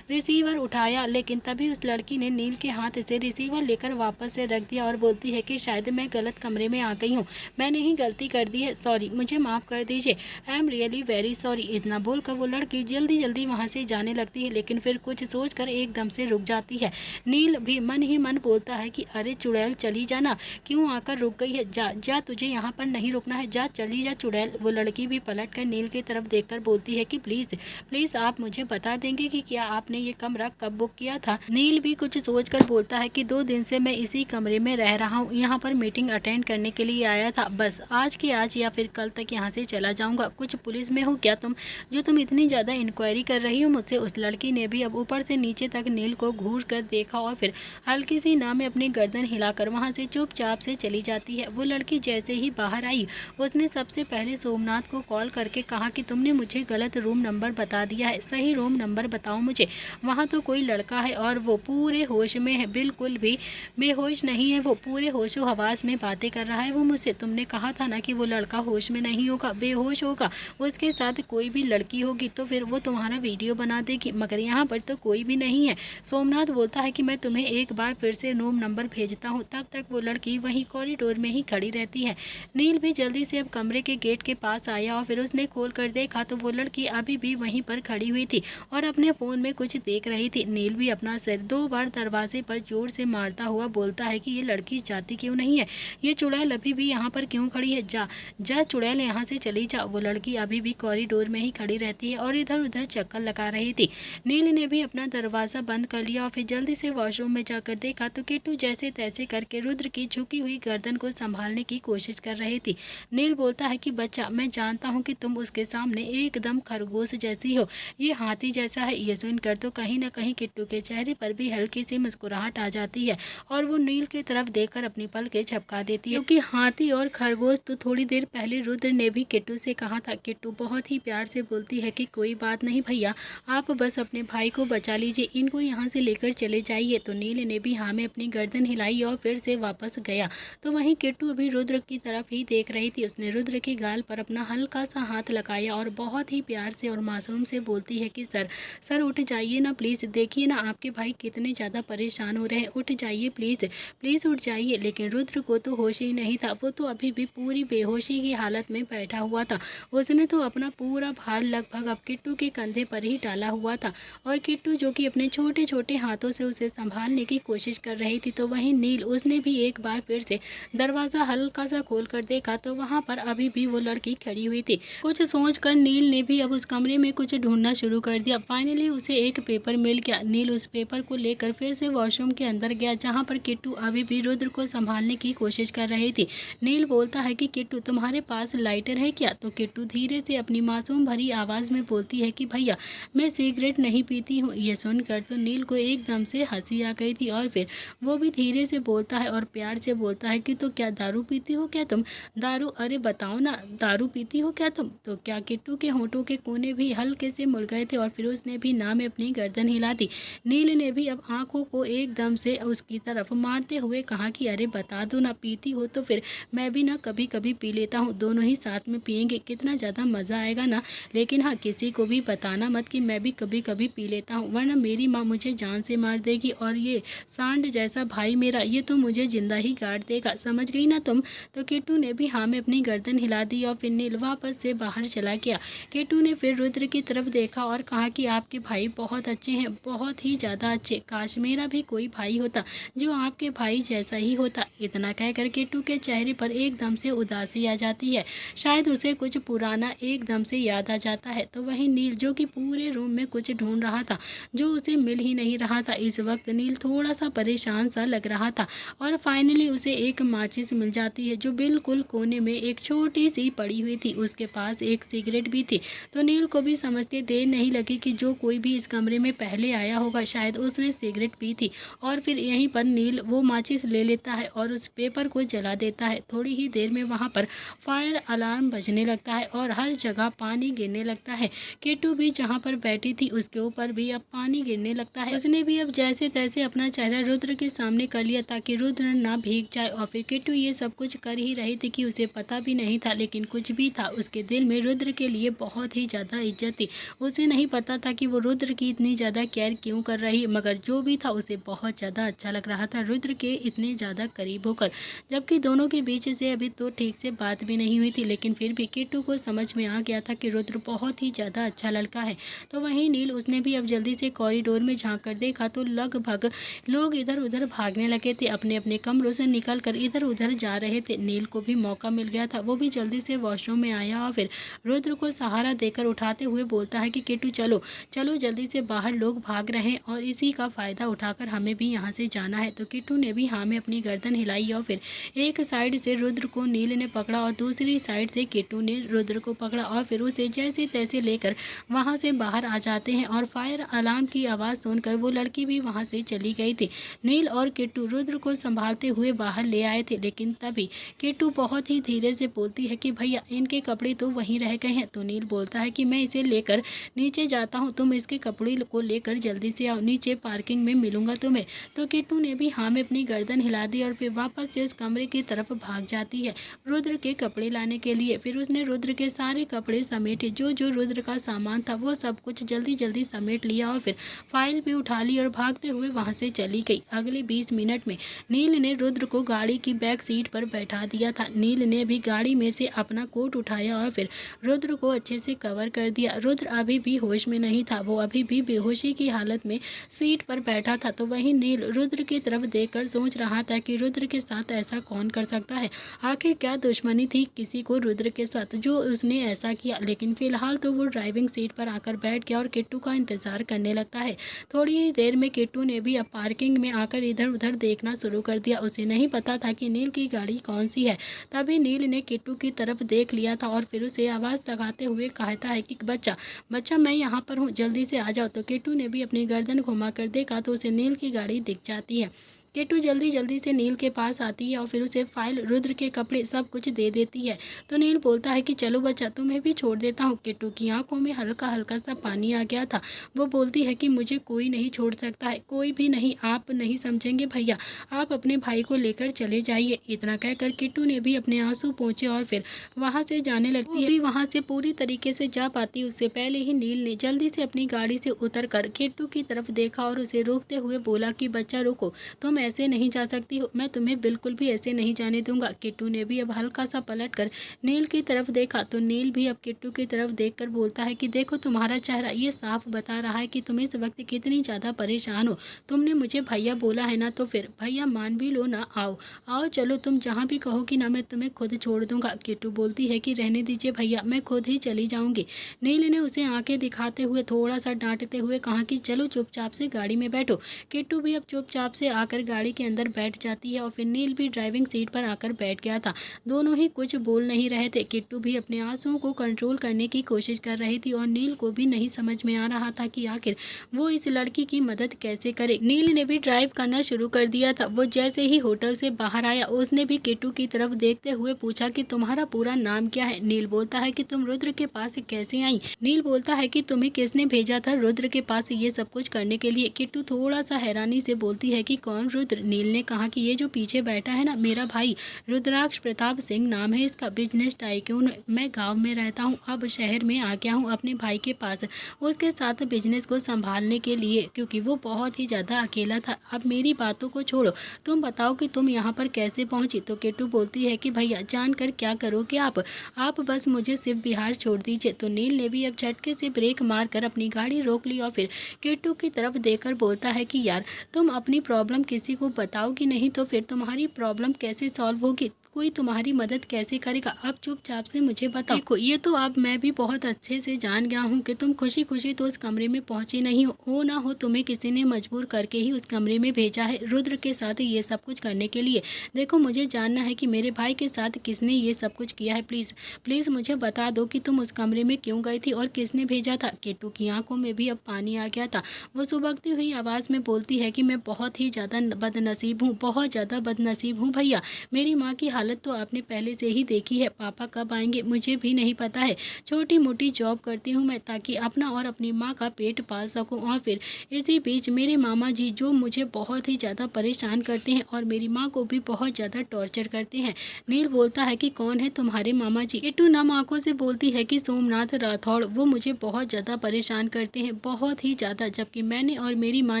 रिसीवर उठाया लेकिन तभी तभी उस लड़की ने नील के हाथ से रिसीवर लेकर वापस से रख दिया और बोलती है कि शायद मैं गलत कमरे में आ गई हूँ, मैंने ही गलती कर दी है, सॉरी, मुझे माफ़ कर दीजिए, I am really very sorry. इतना बोलकर वो लड़की जल्दी जल्दी वहाँ से जाने लगती है, लेकिन फिर कुछ सोचकर एकदम से रुक जाती है। नील भी मन ही मन बोलता है कि अरे चुड़ैल चली जाना, क्यों आकर रुक गई है, जा जा, तुझे यहाँ पर नहीं रुकना है, जा चली जा चुड़ैल। वो लड़की भी पलट कर नील की तरफ देखकर बोलती है कि प्लीज़ प्लीज़ आप मुझे बता देंगे कि क्या आपने ये कमरा कब बुक किया था। नील भी कुछ सोचकर बोलता है कि 2 दिन से मैं इसी कमरे में रह रहा हूँ, यहाँ पर मीटिंग अटेंड करने के लिए आया था, बस आज के आज या फिर कल तक यहाँ से चला जाऊँगा। कुछ पुलिस में हो क्या तुम, जो तुम इतनी ज़्यादा इंक्वायरी कर रही हो मुझसे। उस लड़की ने भी अब ऊपर से नीचे तक नील को घूर कर देखा और फिर हल्की सी ना में अपनी गर्दन हिलाकर वहाँ से चुपचाप से चली जाती है। वो लड़की जैसे ही बाहर आई उसने सबसे पहले सोमनाथ को कॉल करके कहा कि तुमने मुझे गलत रूम नंबर बता दिया है, सही रूम नंबर बताओ मुझे। वहाँ तो कोई लड़का है और वो पूरे होश में है, बिल्कुल भी बेहोश नहीं है, वो पूरे होशो हवास में बातें कर रहा है वो मुझसे। तुमने कहा था ना कि वो लड़का होश में नहीं होगा, बेहोश होगा, उसके साथ कोई भी लड़की होगी तो फिर वो तुम्हारा वीडियो बना देगी, मगर यहाँ पर तो कोई भी नहीं है। सोमनाथ बोलता है कि मैं तुम्हें एक बार फिर से रूम नंबर भेजता हूँ। तब तक वो लड़की वहीं कॉरिडोर में ही खड़ी रहती है। नील भी जल्दी से अब कमरे के गेट के पास आया और फिर उसने खोल कर देखा तो वो लड़की अभी भी वहीं पर खड़ी हुई थी और अपने फ़ोन में कुछ देख रही थी। नील भी अपना सिर 2 बार दरवाजे पर जोर से मारता हुआ बोलता है कि ये लड़की जाती क्यों नहीं है, ये चुड़ैल अभी भी यहाँ पर क्यों खड़ी है, जा जा चुड़ैल यहाँ से चली जा। वो लड़की अभी भी कॉरिडोर में ही खड़ी रहती है और इधर उधर चक्कर लगा रही थी। नील ने भी अपना दरवाज़ा बंद कर लिया और फिर जल्दी से वॉशरूम में जाकर देखा तो किट्टू जैसे तैसे करके रुद्र की झुकी हुई गर्दन को संभालने की कोशिश कर रही थी। नील बोलता है कि बच्चा, मैं जानता हूँ कि तुम उसके सामने एकदम खरगोश जैसी हो, ये हाथी जैसा है। ये सुनकर तो कहीं ना कहीं किट्टू के चेहरे पर भी हल्की सी मुस्कुराहट आ जाती है और वो नील की तरफ देखकर अपनी पलकें झपका देती है, क्योंकि हाथी और खरगोश तो थोड़ी देर पहले रुद्र ने भी किट्टू से कहा था। किट्टू बहुत ही प्यार से बोलती है कि कोई बात नहीं भैया, आप बस अपने भाई को बचा लीजिए, इनको यहाँ से लेकर चले जाइए। तो नील ने भी हाँ में अपनी गर्दन हिलाई और फिर से वापस गया। तो वहीं किट्टू अभी रुद्र की तरफ ही देख रही थी। उसने रुद्र के गाल पर अपना हल्का सा हाथ लगाया और बहुत ही प्यार से और मासूम से बोलती है कि सर उठ जाइए ना प्लीज़, देखिए ना आपके भाई कितने ज़्यादा परेशान हो रहे हैं, उठ जाइए प्लीज़ प्लीज़ उठ जाइए। लेकिन रुद्र को तो होश ही नहीं था, वो तो अभी भी पूरी बेहोशी की हालत में बैठा हुआ था। उसने तो अपना पूरा भार लगभग अब किट्टू के कंधे पर ही डाला हुआ था और किट्टू जो कि अपने छोटे छोटे हाथों से उसे संभालने की कोशिश कर रही थी। तो वहीं नील, उसने भी एक बार फिर से दरवाज़ा हल्का सा खोल कर देखा तो वहाँ पर अभी भी वो लड़की खड़ी हुई थी। कुछ सोचकर नील ने भी अब उस कमरे में कुछ ढूंढना शुरू कर दिया। फाइनली उसे एक पेपर मिल गया। नील उस पेपर को लेकर फिर से वॉशरूम के अंदर गया जहाँ पर किट्टू अभी भी रुद्र को संभालने की कोशिश कर रही थी। नील बोलता है कि किट्टू, तुम्हारे पास लाइटर है क्या? तो किट्टू धीरे से अपनी मासूम भरी आवाज़ में बोलती है कि भैया, मैं सिगरेट नहीं पीती हूँ। ये सुनकर तो नील को एकदम से हंसी आ गई थी और फिर वो भी धीरे से बोलता है और प्यार से बोलता है कि तो क्या दारू पीती हो क्या तुम? दारू? अरे बताओ ना, दारू पीती हो क्या तुम? तो क्या किट्टू के होंठों के कोने भी हल्के से मुड़ गए थे और फिर उसने भी ना में अपनी गर्दन हिला दी। नील ने भी अब आंखों को एकदम से उसकी तरफ मारते हुए कहा कि अरे बता दो ना, पीती हो तो फिर मैं भी ना कभी कभी पी लेता हूँ, दोनों ही साथ में पियेंगे, कितना ज़्यादा मज़ा आएगा ना। लेकिन हाँ, किसी को भी बताना मत कि मैं भी कभी कभी पी लेता हूँ, वरना मेरी माँ मुझे जान से मार देगी और ये सांड जैसा भाई मेरा, ये तो मुझे जिंदा ही काट देगा, समझ गई ना तुम? तो किट्टू ने भी हाँ में अपनी गर्दन हिला दी और फिर नील वापस से बाहर चला गया। किट्टू ने फिर रुद्र की तरफ देखा और कहा कि आपके भाई बहुत अच्छे हैं, बहुत ही ज़्यादा अच्छे, काश मेरा भी कोई भाई होता जो आपके भाई जैसा ही होता। इतना कहकर किट्टू के चेहरे पर एकदम से उदासी आ जाती है, शायद उसे कुछ पुराना एकदम से याद आ जाता है। तो वहीं नील, जो कि पूरे रूम में कुछ ढूंढ रहा था जो उसे मिल ही नहीं रहा था। इस वक्त नील थोड़ा सा परेशान सा लग रहा था और फाइनली उसे एक माचिस मिल जाती है जो बिल्कुल कोने में एक छोटी सी पड़ी हुई थी। उसके पास एक सिगरेट भी थी। तो नील को भी समझते देर नहीं लगी कि जो कोई भी इस कमरे में पहले आया होगा शायद उसने सिगरेट पी थी और फिर यहीं पर नील वो माचिस ले लेता है और उस पेपर को जला देता है। थोड़ी ही देर में वहाँ पर फायर अलार्म बजने लगता है और हर जगह पानी गिरने लगता है। किट्टू भी जहाँ पर बैठी थी उसके ऊपर भी अब पानी गिरने लगता है। उसने भी अब जैसे तैसे अपना चेहरा रुद्र के सामने कर लिया ताकि रुद्र ना भीग जाए और फिर किट्टू ये सब कुछ कर ही रही थी कि उसे पता भी नहीं था, लेकिन कुछ भी था, उसके दिल में रुद्र के लिए बहुत ही ज़्यादा इज्जत थी। उसे नहीं पता था कि वो रुद्र की इतनी ज़्यादा केयर क्यों कर रही, मगर जो भी था उसे बहुत ज़्यादा अच्छा लग रहा था रुद्र के इतने ज़्यादा करीब होकर। जबकि दोनों के बीच से अभी तो ठीक से बात भी नहीं हुई थी, लेकिन फिर भी किट्टू को समझ में आ गया था कि रुद्र बहुत ही ज़्यादा अच्छा लड़का है। तो वहीं नील उसने भी अब जल्दी से कॉरिडोर में झाँक कर देखा तो लगभग लोग इधर उधर भागने लगे थे, अपने अपने कमरों से निकल कर इधर उधर जा रहे थे। नील को भी मौका मिल गया था, वो भी जल्दी से वॉशरूम में आया और फिर रुद्र को सहारा देकर उठाते हुए बोलता है कि किट्टू चलो चलो जल्दी से, बाहर लोग भाग रहे हैं और इसी का फ़ायदा उठाकर हमें भी यहाँ से जाना है। तो किट्टू ने भी हाँ में अपनी गर्दन हिलाई और फिर एक साइड से रुद्र को नील ने पकड़ा और दूसरी साइड से किट्टू ने रुद्र को पकड़ा और फिर उसे जैसे तैसे लेकर वहाँ से बाहर आ जाते हैं। और फायर अलार्म की आवाज़ सुनकर वो लड़की भी वहाँ से चली गई थी। नील और किट्टू रुद्र को संभालते हुए बाहर ले आए थे, लेकिन तभी किट्टू बहुत ही धीरे से बोलती है कि भैया इनके कपड़े तो वहीं रह गए हैं। तो नील बोलता है कि मैं इसे लेकर नीचे जाता हूँ, तुम इसके कपड़े को लेकर जल्दी से आओ, नीचे पार्किंग में मिलूंगा तुम्हें। तो किट्टू ने भी हाँ में अपनी गर्दन हिला दी और फिर वापस से उस कमरे की तरफ भाग जाती है रुद्र के कपड़े लाने के लिए। फिर उसने रुद्र के सारे कपड़े समेटे, जो जो रुद्र का सामान था वो सब कुछ जल्दी जल्दी समेट लिया और फिर फाइल भी उठा ली और भागते हुए वहाँ से चली गई। अगले 20 मिनट में नील ने रुद्र को गाड़ी की बैक सीट पर बैठा दिया था। नील ने भी गाड़ी में से अपना कोट उठाया और फिर रुद्र को अच्छे से कवर कर दिया। रुद्र अभी भी होश में नहीं था, वो अभी भी बेहोशी की हालत में सीट पर बैठा था। तो वहीं नील रुद्र की तरफ देखकर सोच रहा था कि रुद्र के साथ ऐसा कौन कर सकता है, आखिर क्या दुश्मनी थी किसी को रुद्र के साथ जो उसने ऐसा किया। लेकिन फिलहाल तो वो ड्राइविंग सीट पर आकर बैठ गया और किट्टू का इंतजार करने लगता है। थोड़ी ही देर में किट्टू ने भी अब पार्किंग में आकर इधर उधर देखना शुरू कर दिया। उसे नहीं पता था कि नील की गाड़ी कौन सी है। तभी नील ने किट्टू की तरफ देख लिया था और फिर उसे आवाज़ लगाते हुए कहता है कि बच्चा बच्चा मैं यहाँ पर हूँ, जल्दी से आ जाओ। तो किट्टू ने भी अपनी गर्दन घुमा कर देखा तो उसे नील की गाड़ी दिख जाती है। किट्टू जल्दी जल्दी से नील के पास आती है और फिर उसे फाइल, रुद्र के कपड़े सब कुछ दे देती है। तो नील बोलता है कि चलो बच्चा तुम्हें भी छोड़ देता हूँ। किट्टू की आंखों में हल्का हल्का सा पानी आ गया था। वो बोलती है कि मुझे कोई नहीं छोड़ सकता है, कोई भी नहीं, आप नहीं समझेंगे भैया, आप अपने भाई को लेकर चले जाइए। इतना कहकर किट्टू ने भी अपने आंसू पोंछे और फिर वहाँ से जाने लगती है। वहाँ से पूरी तरीके से जा पाती उससे पहले ही नील ने जल्दी से अपनी गाड़ी से उतर कर किट्टू की तरफ देखा और उसे रोकते हुए बोला कि बच्चा रुको, तुम ऐसे नहीं जा सकती हो, मैं तुम्हें बिल्कुल भी ऐसे नहीं जाने दूंगा। किट्टू ने भी अब हल्का सा पलटकर नील की तरफ देखा तो नील भी अब किट्टू की तरफ देखकर बोलता है कि देखो तुम्हारा चेहरा ये साफ बता रहा है कि तुम इस वक्त कितनी ज़्यादा परेशान हो। तुमने मुझे भैया बोला है ना, तो फिर भैया मान भी लो ना, आओ आओ चलो, तुम जहाँ भी कहोगी ना मैं तुम्हें खुद छोड़ दूंगा। किट्टू बोलती है कि रहने दीजिए भैया, मैं खुद ही चली जाऊंगी। नील ने उसे आंखें दिखाते हुए थोड़ा सा डांटते हुए कहा कि चलो चुपचाप से गाड़ी में बैठो। किट्टू भी अब चुपचाप से आकर गाड़ी के अंदर बैठ जाती है और फिर नील भी ड्राइविंग सीट पर आकर बैठ गया था। दोनों ही कुछ बोल नहीं रहे थे। किट्टू भी अपने आंसुओं को कंट्रोल करने की कोशिश कर रही थी और नील को भी नहीं समझ में आ रहा था कि आखिर वो इस लड़की की मदद कैसे करे। नील ने भी ड्राइव करना शुरू कर दिया था। वो जैसे ही होटल से बाहर आया उसने भी किट्टू की तरफ देखते हुए पूछा कि तुम्हारा पूरा नाम क्या है। नील बोलता है कि तुम रुद्र के पास कैसे आई। नील बोलता है कि तुम्हें किसने भेजा था रुद्र के पास ये सब कुछ करने के लिए। किट्टू थोड़ा सा हैरानी से बोलती है कि कौन रुद्र। नील ने कहा कि ये जो पीछे बैठा है ना, मेरा भाई रुद्राक्ष प्रताप सिंह नाम है इसका, बिजनेस टाइकून। मैं गांव में रहता हूँ, अब शहर में आ गया हूँ अपने भाई के पास उसके साथ बिजनेस को संभालने के लिए, क्योंकि वो बहुत ही ज़्यादा अकेला था। अब मेरी बातों को छोड़ो, तुम बताओ कि तुम यहाँ पर कैसे पहुँची। तो किट्टू बोलती है कि भैया जानकर क्या करोगे आप बस मुझे सिर्फ बिहार छोड़ दीजिए। तो नील ने भी अब झटके से ब्रेक मार कर अपनी गाड़ी रोक ली और फिर किट्टू की तरफ देखकर बोलता है कि यार तुम अपनी प्रॉब्लम किसी को बताओगी नहीं तो फिर तुम्हारी प्रॉब्लम कैसे सॉल्व होगी, कोई तुम्हारी मदद कैसे करेगा। अब चुपचाप से मुझे बताओ। देखो ये तो अब मैं भी बहुत अच्छे से जान गया हूँ कि तुम खुशी खुशी तो उस कमरे में पहुँची नहीं हो ना हो, तुम्हें किसी ने मजबूर करके ही उस कमरे में भेजा है रुद्र के साथ ये सब कुछ करने के लिए। देखो मुझे जानना है कि मेरे भाई के साथ किसने ये सब कुछ किया है। प्लीज़ प्लीज़ मुझे बता दो कि तुम उस कमरे में क्यों गई थी और किसने भेजा था। किट्टू की आंखों में भी अब पानी आ गया था। वो सुबकती हुई आवाज़ में बोलती है कि मैं बहुत ही ज़्यादा बदनसीब हूँ, बहुत ज़्यादा बदनसीब हूँ भैया। मेरी माँ की हालत तो आपने पहले से ही देखी है, पापा कब आएंगे मुझे भी नहीं पता है। छोटी मोटी जॉब करती हूँ मैं ताकि अपना और अपनी माँ का पेट पाल सकूँ। और फिर इसी बीच मेरे मामा जी जो मुझे बहुत ही ज़्यादा परेशान करते हैं और मेरी माँ को भी बहुत ज़्यादा टॉर्चर करते हैं। नील बोलता है कि कौन है तुम्हारे मामा जी। किट्टू नम आंखों से बोलती है कि सोमनाथ राठौड़, वो मुझे बहुत ज़्यादा परेशान करते हैं, बहुत ही ज़्यादा। जबकि मैंने और मेरी माँ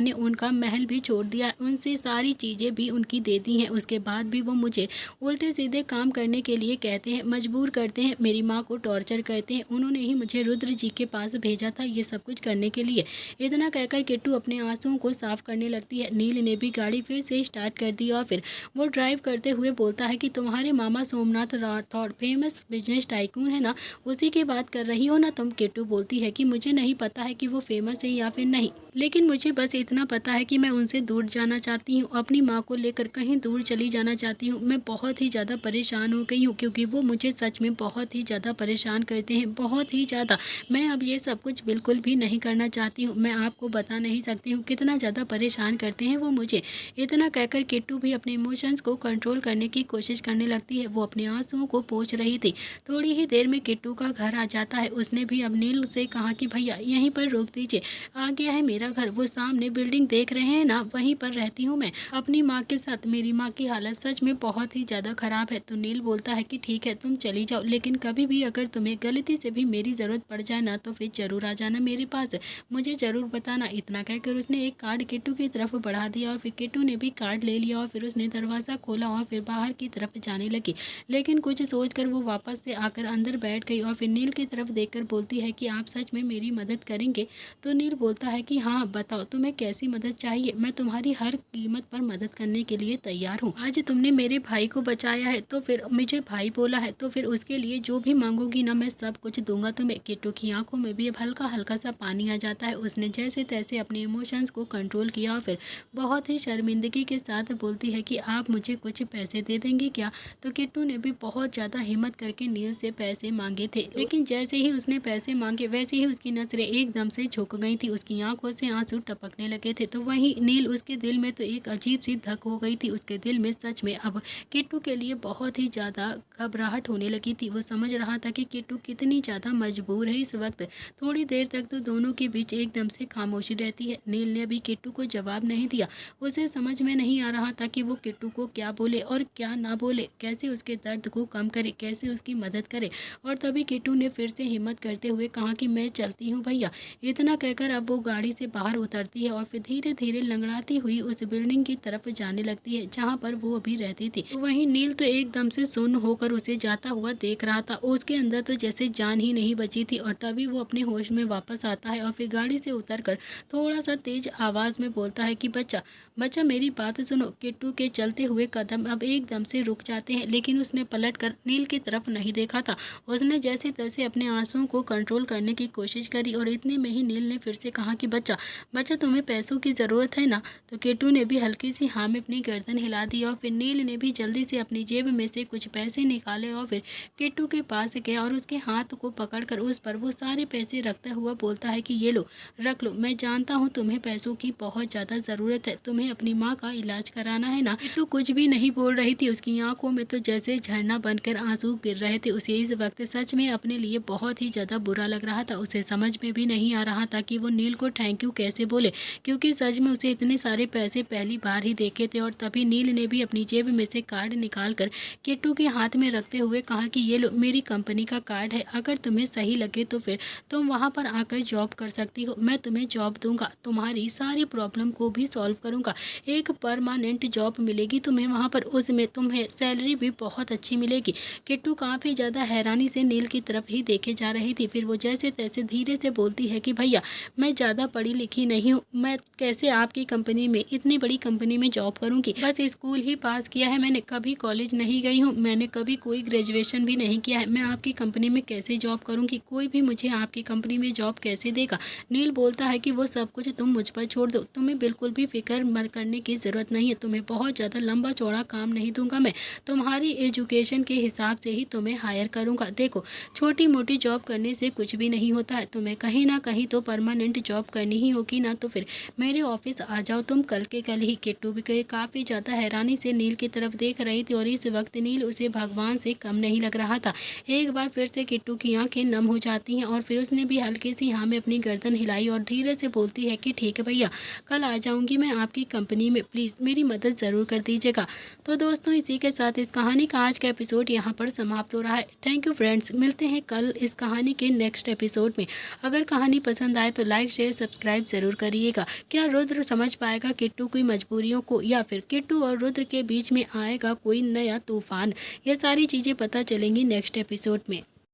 ने उनका महल भी छोड़ दिया, उनसे सारी चीज़ें भी उनकी दे दी हैं, उसके बाद भी वो मुझे उल्टे सीधे काम करने के लिए कहते हैं, मजबूर करते हैं, मेरी माँ को टॉर्चर करते हैं। उन्होंने ही मुझे रुद्र जी के पास भेजा था ये सब कुछ करने के लिए। इतना कहकर किट्टू अपने आंसुओं को साफ करने लगती है। नील ने भी गाड़ी फिर से स्टार्ट कर दी और फिर वो ड्राइव करते हुए बोलता है कि तुम्हारे मामा Somnath Rathore famous business tycoon है ना, उसी की बात कर रही हो ना तुम। किट्टू बोलती है कि मुझे नहीं पता है कि वो फेमस है या फिर नहीं, लेकिन मुझे बस इतना पता है कि मैं उनसे दूर जाना चाहती हूँ, अपनी माँ को लेकर कहीं दूर चली जाना चाहती हूँ। मैं बहुत ही ज़्यादा परेशान हो गई हूँ क्योंकि वो मुझे सच में बहुत ही ज़्यादा परेशान करते हैं, बहुत ही ज़्यादा। मैं अब ये सब कुछ बिल्कुल भी नहीं करना चाहती हूँ, मैं आपको बता नहीं सकती हूँ कितना ज़्यादा परेशान करते हैं वो मुझे। इतना कहकर किट्टू भी अपने इमोशंस को कंट्रोल करने की कोशिश करने लगती है। वो अपने आंसुओं को पोंछ रही थी। थोड़ी ही देर में किट्टू का घर आ जाता है। उसने भी अब नील से कहा कि भैया यहीं पर रोक दीजिए, आ गया है मेरा घर, वो सामने बिल्डिंग देख रहे हैं ना, वहीं पर रहती हूँ मैं अपनी माँ के साथ। मेरी माँ की हालत सच में बहुत ही ज़्यादा ख़राब है। तो नील बोलता है कि ठीक है तुम चली जाओ, लेकिन कभी भी अगर तुम्हें गलती से भी मेरी ज़रूरत पड़ जाए ना तो फिर ज़रूर आ जाना मेरे पास, मुझे ज़रूर बताना। इतना कहकर उसने एक कार्ड किट्टू की तरफ बढ़ा दिया और फिर किट्टू ने भी कार्ड ले लिया और फिर उसने दरवाज़ा खोला और फिर बाहर की तरफ जाने लगी। लेकिन कुछ सोचकर वो वापस से आकर अंदर बैठ गई और फिर नील की तरफ देखकर बोलती है कि आप सच में मेरी मदद करेंगे। तो नील बोलता है कि हाँ बताओ तुम्हें कैसी मदद चाहिए, मैं तुम्हारी हर कीमत पर मदद करने के लिए तैयार हूँ। आज तुमने मेरे भाई को बचाया है तो फिर मुझे भाई बोला है तो फिर उसके लिए जो भी मांगोगी ना मैं सब कुछ दूंगा तुम्हें। किट्टू की आंखों में भी अब हल्का हल्का सा पानी आ जाता है। उसने जैसे तैसे अपने इमोशंस को कंट्रोल किया और फिर बहुत ही शर्मिंदगी के साथ बोलती है कि आप मुझे कुछ पैसे दे देंगे क्या। तो किट्टू ने भी बहुत ज़्यादा हिम्मत करके नील से पैसे मांगे थे, लेकिन जैसे ही उसने पैसे मांगे वैसे ही उसकी नजरें एकदम से झुक गई थी, उसकी आंखों से आंसू टपकने लगे थे। तो वहीं नील उसके दिल में तो एक अजीब सी धक हो गई थी। उसके दिल में सच में अब किट्टू के लिए बहुत ही ज़्यादा घबराहट होने लगी थी। वो समझ रहा था कि किट्टू कितनी ज़्यादा मजबूर है इस वक्त। थोड़ी देर तक तो दोनों के बीच एकदम से खामोशी रहती है। नील ने भी किट्टू को जवाब नहीं दिया। उसे समझ में नहीं आ रहा था कि वो किट्टू को क्या बोले और क्या ना बोले, कैसे उसके दर्द को कम करे, कैसे उसकी मदद करे। और तभी किट्टू ने फिर से हिम्मत करते हुए कहा कि मैं चलती हूँ भैया। इतना कहकर अब वो गाड़ी से बाहर उतरती है और फिर धीरे धीरे लंगड़ाती हुई उस बिल्डिंग की तरफ जाने लगती है जहाँ पर वो अभी रहती थी। तो वहीं नील तो एकदम से सुन्न होकर उसे जाता हुआ देख रहा था। उसके अंदर तो जैसे जान ही नहीं बची थी। और तभी वो अपने होश में वापस आता है और फिर गाड़ी से उतरकर थोड़ा सा तेज आवाज में बोलता है कि बच्चा बच्चा मेरी बात सुनो। किट्टू के चलते हुए कदम अब एकदम से रुक जाते हैं, लेकिन उसने पलटकर नील की तरफ नहीं देखा था। उसने जैसे तैसे अपने आंसुओं को कंट्रोल करने की कोशिश करी और इतने में ही नील ने फिर से कहा कि बच्चा बच्चा तुम्हें पैसों की ज़रूरत है ना। तो किट्टू ने भी हल्की सी हाँ में अपनी गर्दन हिला दी और फिर नील ने भी जल्दी से अपनी जेब में से कुछ पैसे निकाले और फिर किट्टू के पास गया और उसके हाथ को पकड़कर उस पर वो सारे पैसे रखता हुआ बोलता है कि ये लो रख लो, मैं जानता हूँ तुम्हें पैसों की बहुत ज़्यादा ज़रूरत है, तुम्हें अपनी माँ का इलाज कराना है ना। किट्टू कुछ भी नहीं बोल रही थी, उसकी आंखों में तो जैसे झरना बनकर आंसू गिर रहे थे। उसे इस वक्त सच में अपने लिए बहुत ही ज़्यादा बुरा लग रहा था। उसे समझ में भी नहीं आ रहा था कि वो नील को थैंक यू कैसे बोले, क्योंकि सच में उसे इतने सारे पैसे पहली बार ही देखे थे। और तभी नील ने भी अपनी जेब में से कार्ड निकाल कर किट्टू के हाथ में रखते हुए कहा कि ये लो मेरी कंपनी का कार्ड है, अगर तुम्हें सही लगे तो फिर तुम वहाँ पर आकर जॉब कर सकती हो, मैं तुम्हें जॉब दूंगा, तुम्हारी सारी प्रॉब्लम को भी सॉल्व करूंगा, एक परमानेंट जॉब मिलेगी तुम्हें वहाँ पर, उसमें तुम्हें सैलरी भी बहुत अच्छी मिलेगी। किट्टू काफ़ी ज़्यादा हैरानी से नील की तरफ ही देखे जा रही थी। फिर वो जैसे तैसे धीरे से बोलती है कि भैया मैं ज़्यादा पढ़ी लिखी नहीं हूँ, मैं कैसे आपकी कंपनी में, इतनी बड़ी कंपनी में जॉब करूँगी, बस स्कूल ही पास किया है मैंने, कभी कॉलेज नहीं गई हूँ, मैंने कभी कोई ग्रेजुएशन भी नहीं किया है, मैं आपकी कंपनी में कैसे जॉब करूँगी, कोई भी मुझे आपकी कंपनी में जॉब कैसे देगा। नील बोलता है कि वो सब कुछ तुम मुझ पर छोड़ दो, तुम्हें बिल्कुल भी फिक्र मत करने की ज़रूरत नहीं है, तुम्हें बहुत ज़्यादा लंबा चौड़ा काम नहीं दूंगा मैं, तुम्हारी एजुकेशन के हिसाब से ही तुम्हें हायर करूँगा। देखो छोटी मोटी जॉब करने से कुछ भी नहीं होता है, तुम्हें कहीं ना कहीं तो परमानेंट जॉब करनी ही होगी ना, तो फिर मेरे ऑफिस आ जाओ तुम कल के कल ही। किट्टू भी काफ़ी ज़्यादा हैरानी से नील की तरफ देख रही थी और इस वक्त नील उसे भगवान से कम नहीं लग रहा था। एक बार फिर से किट्टू की आंखें नम हो जाती हैं और फिर उसने भी हल्की सी हाँ में अपनी गर्दन हिलाई और धीरे से बोलती है कि ठीक है भैया, कल आ जाऊंगी मैं आपकी कंपनी में, प्लीज़ मेरी मदद ज़रूर कर दीजिएगा। तो दोस्तों, इसी के साथ इस कहानी का आज का एपिसोड यहाँ पर समाप्त हो रहा है। थैंक यू फ्रेंड्स, मिलते हैं कल इस कहानी के नेक्स्ट एपिसोड में। अगर कहानी पसंद आए तो लाइक शेयर सब्सक्राइब ज़रूर करिएगा। क्या रुद्र समझ पाएगा किट्टू की मजबूरियों को, या फिर किट्टू और रुद्र के बीच में आएगा कोई नया तूफान? ये सारी चीज़ें पता चलेंगी नेक्स्ट एपिसोड में।